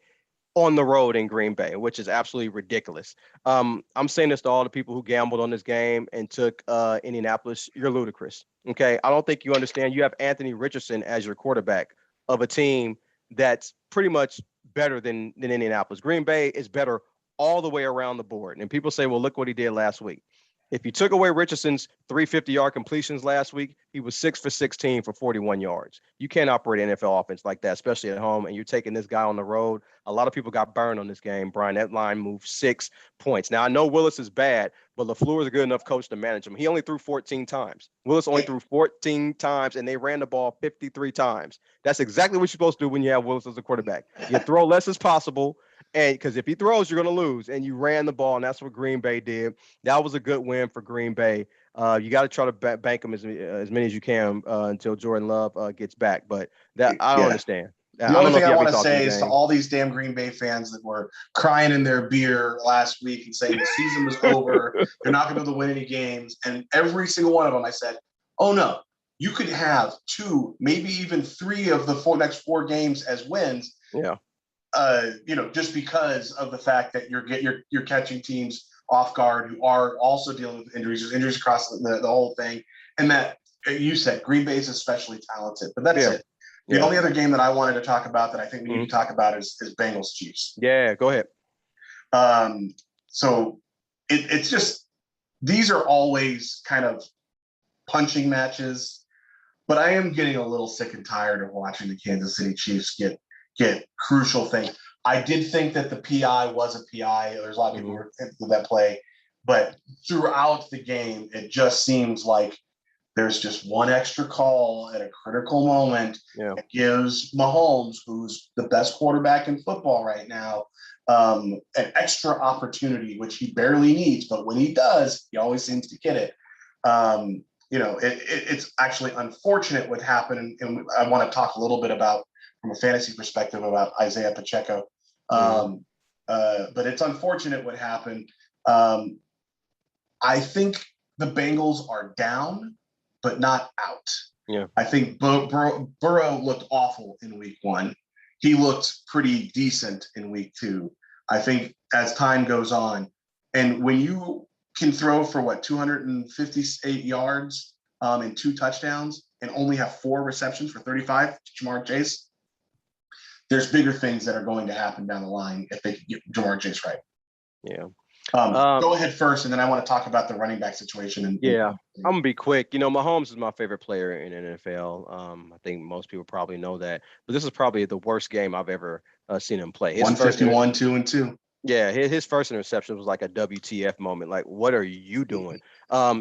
S1: on the road in Green Bay, which is absolutely ridiculous. I'm saying this to all the people who gambled on this game and took Indianapolis. You're ludicrous. Okay. I don't think you understand. You have Anthony Richardson as your quarterback of a team that's pretty much better than Indianapolis. Green Bay is better all the way around the board. And people say, well, look what he did last week. If you took away Richardson's 350-yard completions last week, he was 6 for 16 for 41 yards. You can't operate an NFL offense like that, especially at home, and you're taking this guy on the road. A lot of people got burned on this game, Brian. That line moved 6 points. Now, I know Willis is bad, but LaFleur is a good enough coach to manage him. He only threw 14 times. Willis only threw 14 times, and they ran the ball 53 times. That's exactly what you're supposed to do when you have Willis as a quarterback. You throw less as possible, and because if he throws, you're going to lose. And you ran the ball, and that's what Green Bay did. That was a good win for Green Bay. You got to try to bank them as many as you can until Jordan Love gets back. But that I don't understand.
S2: The only thing I want to say is to all these damn Green Bay fans that were crying in their beer last week and saying the season was over, they're not going to be able to win any games. And every single one of them, I said, oh, no, you could have 2, maybe even 3 of the next 4 games as wins.
S1: Yeah.
S2: Just because of the fact that you're catching teams off guard who are also dealing with injuries. There's injuries across the whole thing. And that you said Green Bay is especially talented, but that's it. The only other game that I wanted to talk about that I think we need to talk about is Bengals Chiefs.
S1: Yeah, go ahead.
S2: So it's just, these are always kind of punching matches, but I am getting a little sick and tired of watching the Kansas City Chiefs get crucial things. I did think that the PI was a PI. There's a lot of people who that play, but throughout the game, it just seems like there's just one extra call at a critical moment that gives Mahomes, who's the best quarterback in football right now, an extra opportunity, which he barely needs. But when he does, he always seems to get it. It's actually unfortunate what happened. And I want to talk a little bit about, from a fantasy perspective, about Isaiah Pacheco. But it's unfortunate what happened. I think the Bengals are down, but not out.
S1: Yeah.
S2: I think Burrow looked awful in week 1. He looked pretty decent in week 2. I think as time goes on, and when you can throw for 258 yards and 2 touchdowns and only have 4 receptions for 35, Jamar Chase, there's bigger things that are going to happen down the line if they can get Jamar Chase right.
S1: Yeah.
S2: Go ahead first, and then I want to talk about the running back situation.
S1: I'm going to be quick. Mahomes is my favorite player in the NFL. I think most people probably know that. But this is probably the worst game I've ever seen him play.
S2: His 151, 2-2.
S1: Yeah, his first interception was like a WTF moment. Like, what are you doing?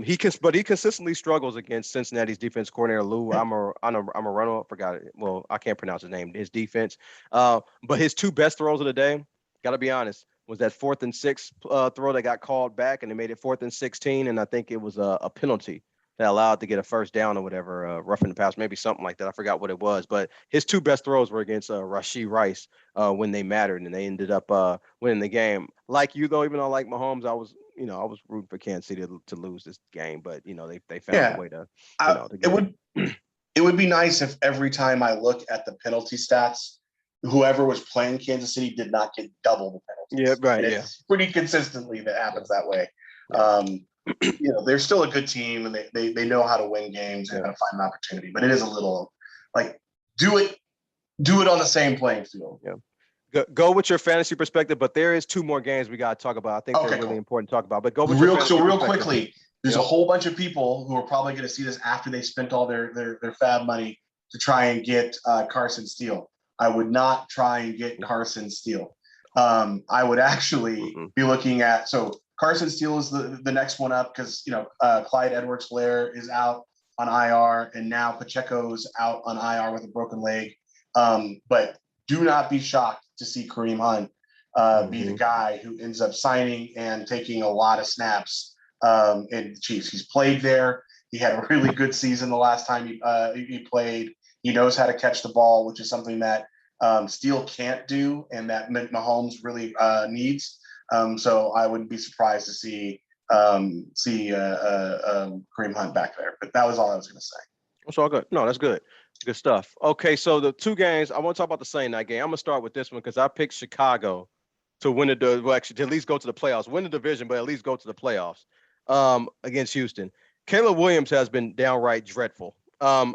S1: He consistently struggles against Cincinnati's defense coordinator Lou. I'm a runner. Forgot it. Well, I can't pronounce his name. His defense. But his 2 best throws of the day, got to be honest, was that 4th and 6 throw that got called back, and they made it 4th and 16, and I think it was a penalty that allowed to get a first down or whatever, roughing the pass, maybe something like that. I forgot what it was, but his two best throws were against Rashee Rice when they mattered, and they ended up winning the game. Like you though, even though I like Mahomes, I was rooting for Kansas City to lose this game, but they found a
S2: Yeah,
S1: way to to
S2: it
S1: get
S2: would it would be nice if every time I look at the penalty stats, whoever was playing Kansas City did not get double the
S1: Yeah,
S2: penalties.
S1: right,
S2: And
S1: yeah.
S2: it's pretty consistently that happens that way.
S1: Yeah.
S2: They're still a good team, and they know how to win games and how to find an opportunity. But it is a little like do it on the same playing field.
S1: Yeah. Go with your fantasy perspective, but there is two more games we got to talk about. I think they're
S2: Okay,
S1: really
S2: important.
S1: important to talk about. But go with your fantasy
S2: Real
S1: perspective.
S2: quickly, there's a whole bunch of people who are probably going to see this after they spent all their fab money to try and get Carson Steele. I would not try and get Carson Steele. I would actually be looking at Carson Steele is the next one up because Clyde Edwards-Helaire is out on IR, and now Pacheco's out on IR with a broken leg. But do not be shocked to see Kareem Hunt be the guy who ends up signing and taking a lot of snaps in the Chiefs. He's played there. He had a really good season the last time he played. He knows how to catch the ball, which is something that Steele can't do and that Mahomes really needs. So I wouldn't be surprised to see Kareem Hunt back there. But that was all I was going to say.
S1: That's all good. No, that's good. Good stuff. Okay, so the two games, I want to talk about the Sunday night game. I'm going to start with this one because I picked Chicago to win actually, to at least go to the playoffs, win the division, but at least go to the playoffs against Houston. Caleb Williams has been downright dreadful. I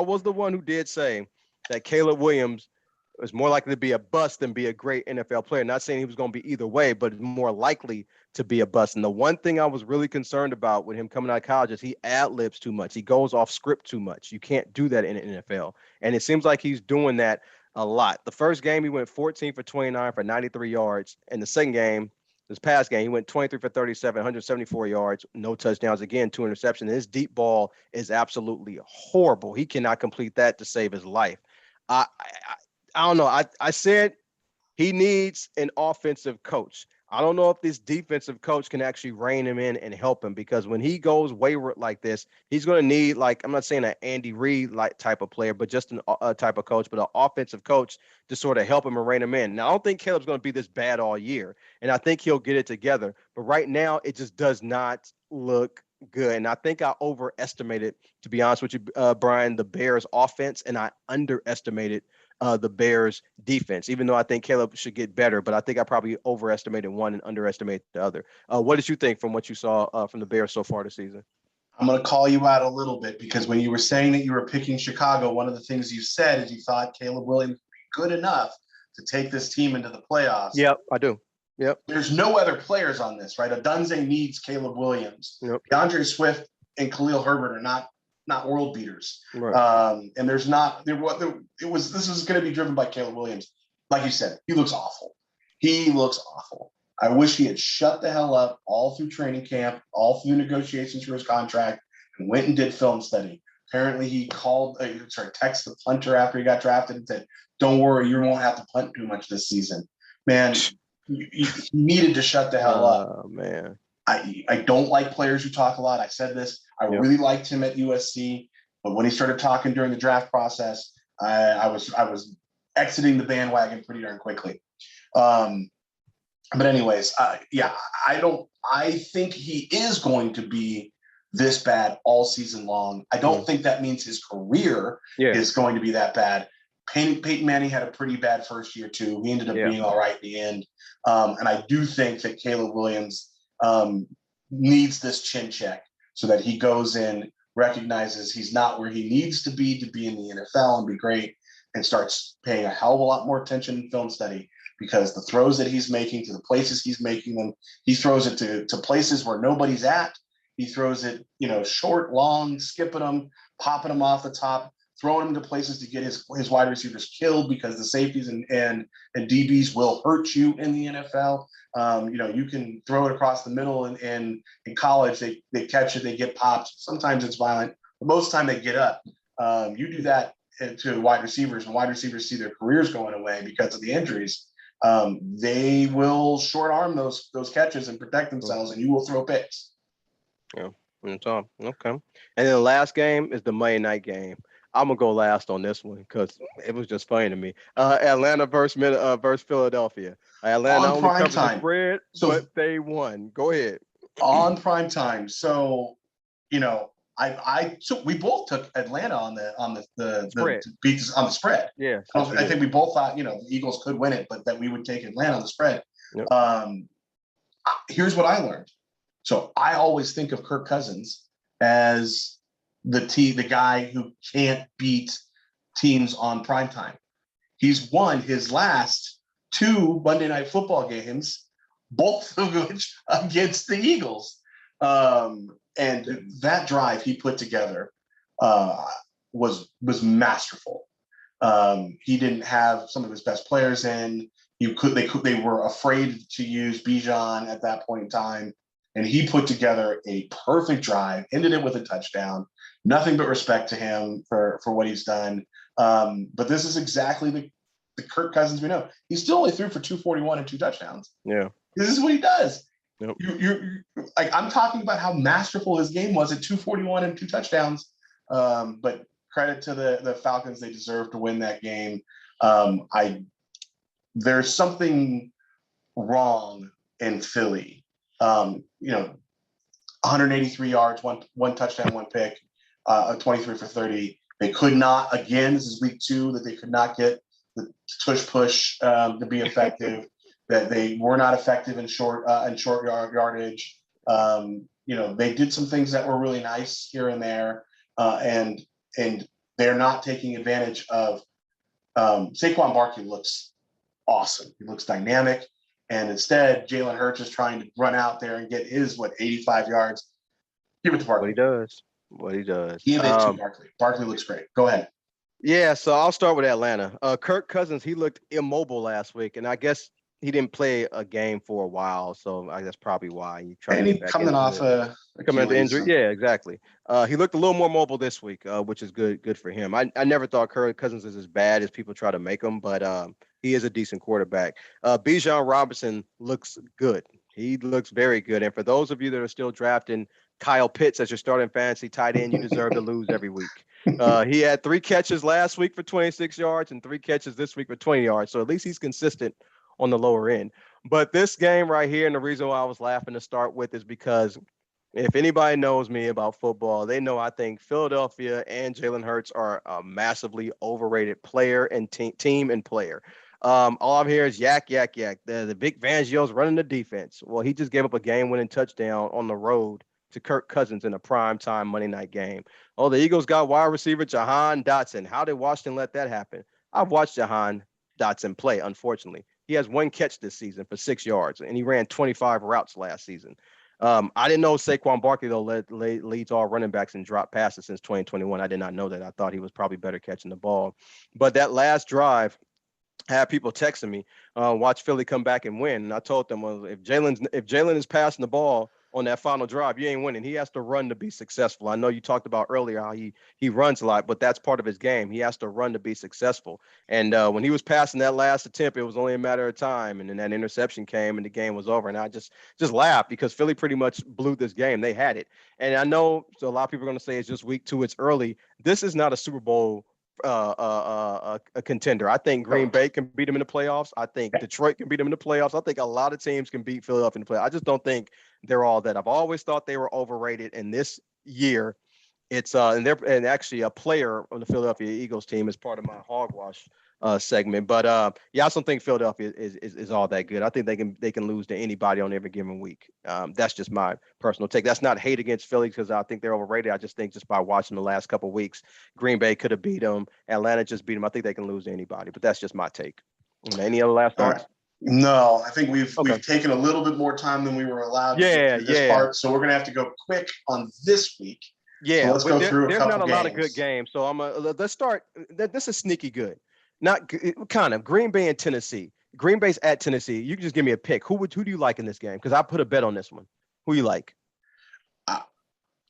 S1: was the one who did say that Caleb Williams is more likely to be a bust than be a great NFL player. Not saying he was going to be either way, but more likely to be a bust. And the one thing I was really concerned about with him coming out of college is he ad-libs too much. He goes off script too much. You can't do that in the NFL. And it seems like he's doing that a lot. The first game, he went 14 for 29 for 93 yards. And the second game, this past game, he went 23 for 37, 174 yards, no touchdowns. Again, 2 interceptions. His deep ball is absolutely horrible. He cannot complete that to save his life. I don't know. I said he needs an offensive coach. I don't know if this defensive coach can actually rein him in and help him, because when he goes wayward like this, he's going to need, like, I'm not saying an Andy Reid like type of player, but just a type of coach, but an offensive coach to sort of help him and rein him in. Now, I don't think Caleb's going to be this bad all year, and I think he'll get it together. But right now, it just does not look good. And I think I overestimated, to be honest with you, Brian, the Bears offense, and I underestimated the Bears defense, even though I think Caleb should get better, but I think I probably overestimated one and underestimated the other. What did you think from what you saw from the Bears so far this season?
S2: I'm going to call you out a little bit because when you were saying that you were picking Chicago, one of the things you said is you thought Caleb Williams would be good enough to take this team into the playoffs.
S1: Yep, I do. Yep.
S2: There's no other players on this, right? Adunze needs Caleb Williams.
S1: Yep.
S2: DeAndre Swift and Khalil Herbert are not world beaters.
S1: Right.
S2: And there's not this is going to be driven by Caleb Williams. Like you said, he looks awful. I wish he had shut the hell up all through training camp, all through negotiations for his contract, and went and did film study. Apparently he texted the punter after he got drafted and said, "Don't worry, you won't have to punt too much this season." Man, you needed to shut the hell up.
S1: Oh, man.
S2: I don't like players who talk a lot. I said this. I really liked him at USC, but when he started talking during the draft process, I was exiting the bandwagon pretty darn quickly. But anyways, I think he is going to be this bad all season long. I don't think that means his career is going to be that bad. Peyton Manning had a pretty bad first year too. He ended up being all right in the end. And I do think that Caleb Williams needs this chin check so that he goes in, recognizes he's not where he needs to be in the NFL and be great, and starts paying a hell of a lot more attention in film study, because the throws that he's making to the places he's making them, he throws it to places where nobody's at. He throws it, short, long, skipping them, popping them off the top, throwing them to places to get his wide receivers killed, because the safeties and DBs will hurt you in the NFL. You can throw it across the middle, and in college, they catch it, they get popped. Sometimes it's violent, but most of the time they get up. You do that to wide receivers, and wide receivers see their careers going away because of the injuries. they will short arm those catches and protect themselves, and you will throw picks.
S1: Yeah, that's all. Okay. And then the last game is the Monday night game. I'm gonna go last on this one because it was just funny to me. Atlanta versus Philadelphia. Atlanta not
S2: On
S1: only
S2: prime
S1: covered the
S2: time.
S1: spread,
S2: So
S1: but they won. Go ahead.
S2: on prime time. So, we both took Atlanta on the
S1: Spread.
S2: beat on the spread.
S1: Yes, yes, we
S2: I
S1: did.
S2: think we both thought, the Eagles could win it, but that we would take Atlanta on the spread.
S1: Yep.
S2: Here's what I learned. So I always think of Kirk Cousins as the guy who can't beat teams on prime time. He's won his last 2 Monday Night Football games, both of which against the Eagles. And that drive he put together was masterful. He didn't have some of his best players in. They were afraid to use Bijan at that point in time, and he put together a perfect drive. Ended it with a touchdown. Nothing but respect to him for what he's done. But this is exactly the Kirk Cousins we know. He still only threw for 241 and 2 touchdowns.
S1: Yeah,
S2: this is what he does.
S1: Yep.
S2: You're like, I'm talking about how masterful his game was at 241 and 2 touchdowns. But credit to the Falcons; they deserve to win that game. There's something wrong in Philly. 183 yards, one touchdown, 1 pick, 23 for 30. They could not, again, this is week 2, that they could not get the tush push to be effective, that they were not effective in short yardage. They did some things that were really nice here and there, and they're not taking advantage of Saquon Barkley. Looks awesome. He looks dynamic. And instead, Jalen Hurts is trying to run out there and get his 85 yards. Give it to Barkley.
S1: What he does.
S2: Give it to Barkley. Barkley looks great. Go ahead.
S1: Yeah, so I'll start with Atlanta. Kirk Cousins, he looked immobile last week, and I guess he didn't play a game for a while, so I guess probably why he tried to get back
S2: coming off
S1: coming the injury. Yeah, exactly. He looked a little more mobile this week, which is good for him. I never thought Kirk Cousins is as bad as people try to make him, but he is a decent quarterback. Bijan Robinson looks good. He looks very good. And for those of you that are still drafting Kyle Pitts as your starting fantasy tight end, you deserve to lose every week. He had 3 catches last week for 26 yards and 3 catches this week for 20 yards. So at least he's consistent on the lower end. But this game right here, and the reason why I was laughing to start with is because if anybody knows me about football, they know I think Philadelphia and Jalen Hurts are a massively overrated player and team and player. All I'm hearing is yak, yak, yak. The Vic Fangio's running the defense. Well, he just gave up a game-winning touchdown on the road to Kirk Cousins in a primetime Monday night game. Oh, the Eagles got wide receiver Jahan Dotson. How did Washington let that happen? I've watched Jahan Dotson play, unfortunately. He has 1 catch this season for 6 yards, and he ran 25 routes last season. I didn't know Saquon Barkley, though, leads all running backs in drop passes since 2021. I did not know that. I thought he was probably better catching the ball. But that last drive, I had people texting me, watch Philly come back and win. And I told them, well, if Jalen is passing the ball on that final drive, you ain't winning. He has to run to be successful. I know you talked about earlier how he runs a lot, but that's part of his game. He has to run to be successful. And when he was passing that last attempt, it was only a matter of time. And then that interception came and the game was over. And I just laughed because Philly pretty much blew this game. They had it. And I know, so a lot of people are going to say it's just week 2. It's early. This is not a Super Bowl a contender. I think Green Bay can beat them in the playoffs. I think Detroit can beat them in the playoffs. I think a lot of teams can beat Philadelphia in the playoffs. I just don't think they're all that. I've always thought they were overrated, and this year it's and actually a player on the Philadelphia Eagles team is part of my hogwash segment. But yeah, I don't think Philadelphia is all that good. I think they can lose to anybody on every given week. That's just my personal take. That's not hate against Philly because I think they're overrated. I just think just by watching the last couple of weeks, Green Bay could have beat them. Atlanta just beat them. I think they can lose to anybody. But that's just my take. Any other last thoughts?
S2: Right. No, I think we've taken a little bit more time than we were allowed to get through this part. So we're gonna have to go quick on this week.
S1: Yeah,
S2: so let's go through a couple
S1: there's not a lot of good
S2: games.
S1: So let's start. This is sneaky good. Not kind of Green Bay and Tennessee. Green Bay's at Tennessee. You can just give me a pick. Who do you like in this game? Because I put a bet on this one. Who you like?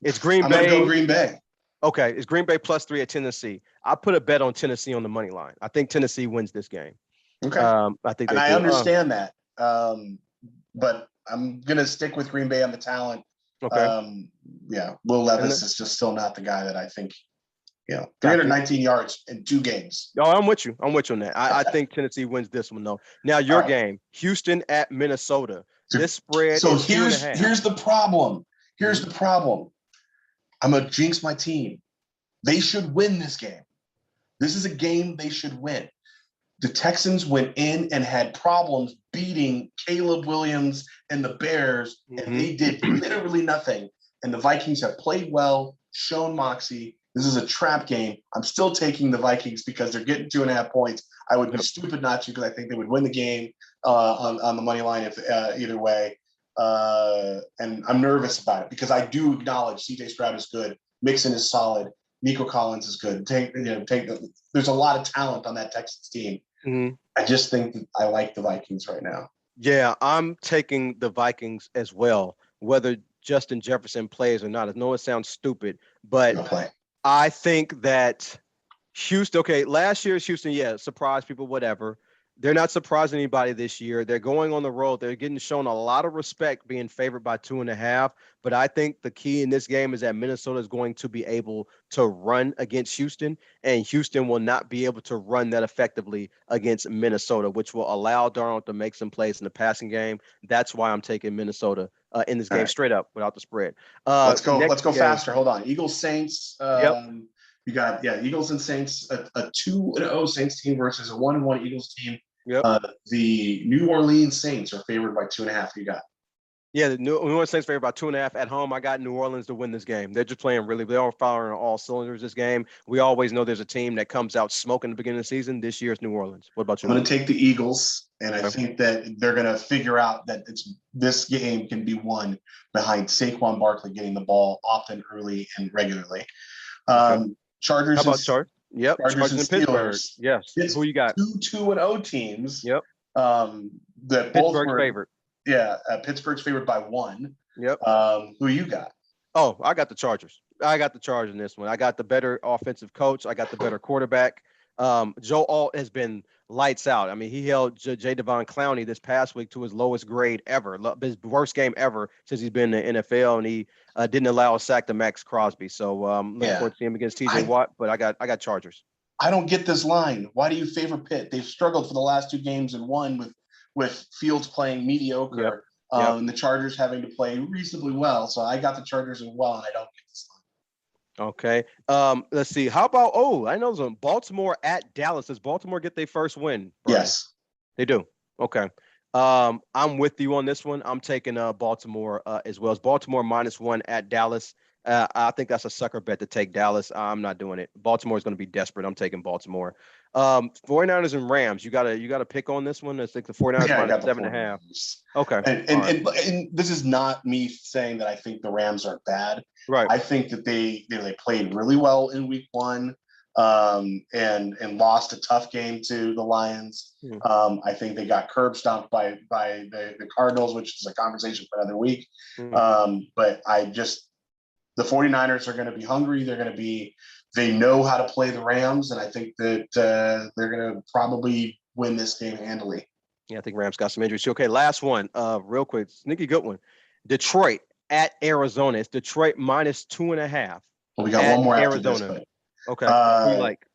S1: It's Green Bay.
S2: I'm gonna go Green Bay.
S1: Okay, it's Green Bay +3 at Tennessee. I put a bet on Tennessee on the money line. I think Tennessee wins this game.
S2: Okay.
S1: I think
S2: And
S1: they
S2: I
S1: do.
S2: understand that. But I'm gonna stick with Green Bay on the talent.
S1: Okay.
S2: Yeah, Will
S1: And
S2: Levis is just still not the guy that I think,
S1: got you.
S2: 319 yards in 2 games.
S1: Oh, I'm with you. I'm with you on that. I think Tennessee wins this one though. Now
S2: All
S1: your
S2: right.
S1: game, Houston at Minnesota.
S2: So,
S1: This spread
S2: so
S1: is 2.5.
S2: here's the problem. Here's
S1: Mhm.
S2: the problem. I'm gonna jinx my team. They should win this game. This is a game they should win. The Texans went in and had problems beating Caleb Williams and the Bears, and
S1: Mhm.
S2: they did literally nothing. And the Vikings have played well, shown moxie. This is a trap game. I'm still taking the Vikings because they're getting 2.5 points. I would be
S1: Yep.
S2: stupid not to, because I think they would win the game on the money line if either way. And I'm nervous about it because I do acknowledge CJ Stroud is good, Mixon is solid, Nico Collins is good. There's a lot of talent on that Texans team.
S1: Mhm.
S2: I just think that I like the Vikings right now.
S1: Yeah, I'm taking the Vikings as well, whether Justin Jefferson plays or not. I know it sounds stupid, but
S2: They'll play.
S1: I think that Houston, okay, last year's Houston, yeah, surprised people, whatever. They're not surprising anybody this year. They're going on the road. They're getting shown a lot of respect being favored by 2.5. But I think the key in this game is that Minnesota is going to be able to run against Houston, and Houston will not be able to run that effectively against Minnesota, which will allow Darnold to make some plays in the passing game. That's why I'm taking Minnesota in this
S2: All
S1: game
S2: right.
S1: straight up without the spread.
S2: Let's go.
S1: Next
S2: Let's go
S1: game.
S2: faster. Hold on. Eagles Saints.
S1: Yep.
S2: You got Eagles and Saints. A 2-0 Saints team versus a 1-1 Eagles team.
S1: Yep.
S2: The New Orleans Saints are favored by 2.5. You got.
S1: Yeah, the New Orleans Saints favored about 2.5 at home. I got New Orleans to win this game. They're just playing really. They are firing on all cylinders this game. We always know there's a team that comes out smoking at the beginning of the season. This year it's New Orleans. What about
S2: I'm
S1: you?
S2: going to take the Eagles, and I
S1: Okay.
S2: think that they're going to figure out that this game can be won behind Saquon Barkley getting the ball often, early, and regularly.
S1: Okay. How
S2: Chargers and
S1: about Chargers? Yep.
S2: Chargers and
S1: Chargers in Pittsburgh.
S2: Steelers.
S1: Yes.
S2: It's
S1: Who you got?
S2: 2-2-0 teams.
S1: Yep.
S2: That both
S1: Pittsburgh's
S2: were,
S1: favorite.
S2: Pittsburgh's favored by 1.
S1: Yep.
S2: Who you got?
S1: Oh, I got the Chargers. I got the Chargers in this one. I got the better offensive coach. I got the better quarterback. Joe Alt has been lights out. I mean, he held J. Devon Clowney this past week to his lowest grade ever, his worst game ever since he's been in the NFL, and he didn't allow a sack to Max Crosby. So looking forward to seeing him against T.J. Watt, but I got Chargers.
S2: I don't get this line. Why do you favor Pitt? They've struggled for the last 2 games and won with Fields playing mediocre.
S1: Yep. Yep.
S2: And the Chargers having to play reasonably well. So I got the Chargers as well, and I don't get this line.
S1: Okay. Let's see. How about I know some Baltimore at Dallas. Does Baltimore get their first win, Brian?
S2: Yes.
S1: They do. Okay. I'm with you on this one. I'm taking Baltimore as well as Baltimore -1 at Dallas. I think that's a sucker bet to take Dallas. I'm not doing it. Baltimore is going to be desperate. I'm taking Baltimore. 49ers and Rams. You got to pick on this one. I think the 49ers
S2: I got the
S1: -7.5.
S2: 49ers.
S1: Okay.
S2: And this is not me saying that I think the Rams are bad.
S1: Right.
S2: I think that they played really well in week 1, and lost a tough game to the Lions.
S1: Mm-hmm.
S2: I think they got curb stomped by the Cardinals, which is a conversation for another week.
S1: Mm-hmm.
S2: But the 49ers are going to be hungry. They know how to play the Rams, and I think that they're going to probably win this game handily.
S1: Yeah, I think Rams got some injuries. Okay, last one. Real quick, sneaky good one. Detroit at Arizona. It's Detroit -2.5.
S2: Well, we got one more after
S1: Arizona.
S2: this, but
S1: okay. Who you like?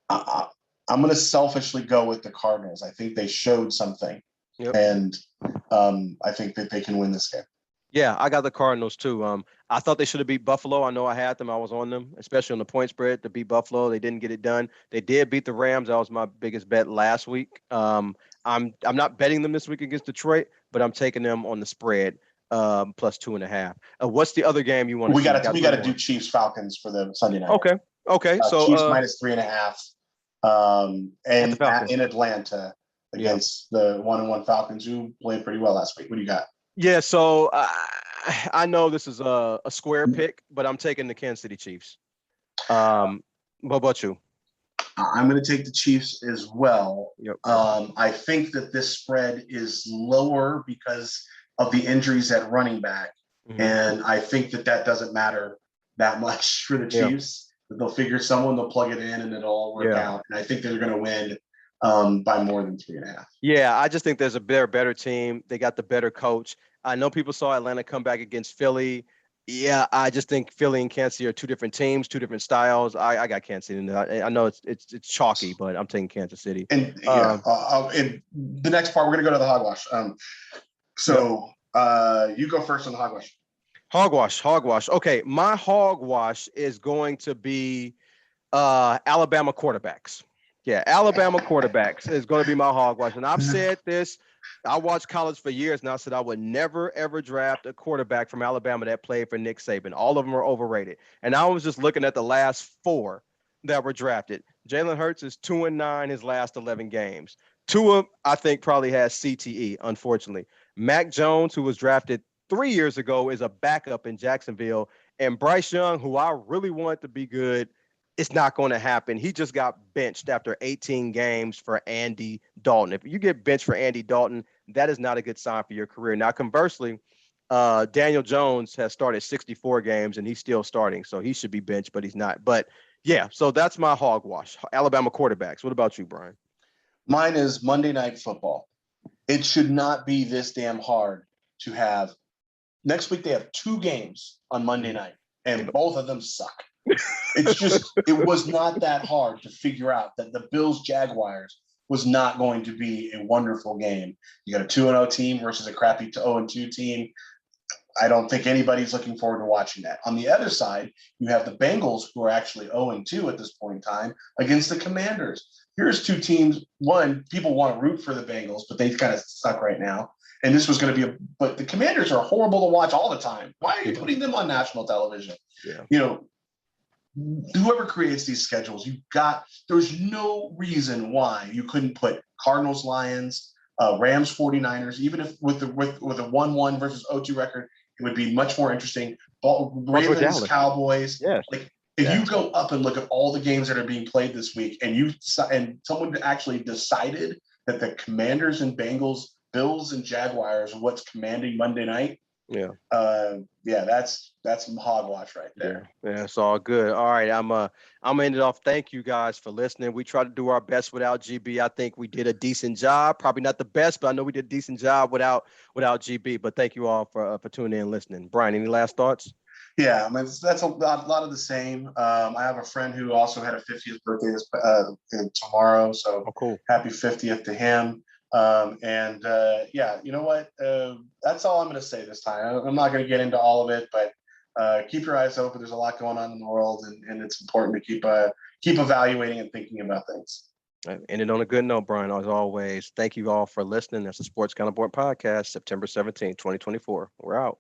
S2: I'm going to selfishly go with the Cardinals. I think they showed something, and I think that they can win this game.
S1: Yeah, I got the Cardinals too. I thought they should have beat Buffalo. I know I had them. I was on them, especially on the point spread to beat Buffalo. They didn't get it done. They did beat the Rams. That was my biggest bet last week. I'm not betting them this week against Detroit, but I'm taking them on the spread +2.5. What's the other game you want to see?
S2: We got to do Chiefs Falcons for the Sunday night.
S1: Okay. So
S2: Chiefs -3.5. And in Atlanta against the 1-1 Falcons, who played pretty well last week. What do you got?
S1: Yeah, so I know this is a square pick, but I'm taking the Kansas City Chiefs. What about you?
S2: I'm going to take the Chiefs as well.
S1: Yep.
S2: I think that this spread is lower because of the injuries at running back, and I think that doesn't matter that much for the Chiefs. They'll figure someone, they'll plug it in, and it'll all work out. And I think they're going to win by more than 3.5.
S1: Yeah, I just think there's a better team. They got the better coach. I know people saw Atlanta come back against Philly. Yeah, I just think Philly and Kansas City are two different teams, two different styles. I got Kansas City. I know it's chalky, but I'm taking Kansas City.
S2: And and the next part, we're going to go to the hogwash. So you go first on the hogwash.
S1: Hogwash. Okay, my hogwash is going to be Alabama quarterbacks. Yeah, Alabama quarterbacks is going to be my hogwash. And I've said this. I watched college for years, and I said I would never, ever draft a quarterback from Alabama that played for Nick Saban. All of them are overrated. And I was just looking at the last 4 that were drafted. Jalen Hurts is 2-9 his last 11 games. Tua, I think, probably has CTE, unfortunately. Mac Jones, who was drafted 3 years ago, is a backup in Jacksonville. And Bryce Young, who I really want to be good, it's not going to happen. He just got benched after 18 games for Andy Dalton. If you get benched for Andy Dalton, that is not a good sign for your career. Now, conversely, Daniel Jones has started 64 games and he's still starting, so he should be benched, but he's not. But yeah, so that's my hogwash. Alabama quarterbacks. What about you, Brian?
S2: Mine is Monday Night Football. It should not be this damn hard to have. Next week, they have 2 games on Monday night, and both of them suck. It's just, it was not that hard to figure out that the Bills-Jaguars was not going to be a wonderful game. You got a 2-0 team versus a crappy 0-2 team. I don't think anybody's looking forward to watching that. On the other side, you have the Bengals, who are actually 0-2 at this point in time, against the Commanders. Here's 2 teams. One, people want to root for the Bengals, but they kind of suck right now. And this was going to be but the Commanders are horrible to watch all the time. Why are you putting them on national television? Yeah. Whoever creates these schedules, there's no reason why you couldn't put Cardinals, Lions, Rams, 49ers, even if with a 1-1 versus 0-2 record, it would be much more interesting. Ravens, Cowboys.
S1: Yes.
S2: Like, if you go up and look at all the games that are being played this week, and someone actually decided that the Commanders and Bengals, Bills and Jaguars are what's commanding Monday night. That's some hogwash right there.
S1: Yeah, it's all good. All right, I'm gonna end it off. Thank you guys for listening. We tried to do our best without GB. I think we did a decent job. Probably not the best, but I know we did a decent job without GB. But thank you all for tuning in and listening. Brian, any last thoughts?
S2: Yeah, I mean, that's a lot of the same. I have a friend who also had a 50th birthday tomorrow, so
S1: cool.
S2: Happy 50th to him. You know what? That's all I'm going to say this time. I'm not going to get into all of it, but keep your eyes open. There's a lot going on in the world, and it's important to keep evaluating and thinking about things.
S1: Ended on a good note, Brian, as always. Thank you all for listening. That's the Sports Counterpoint Podcast, September 17th, 2024. We're out.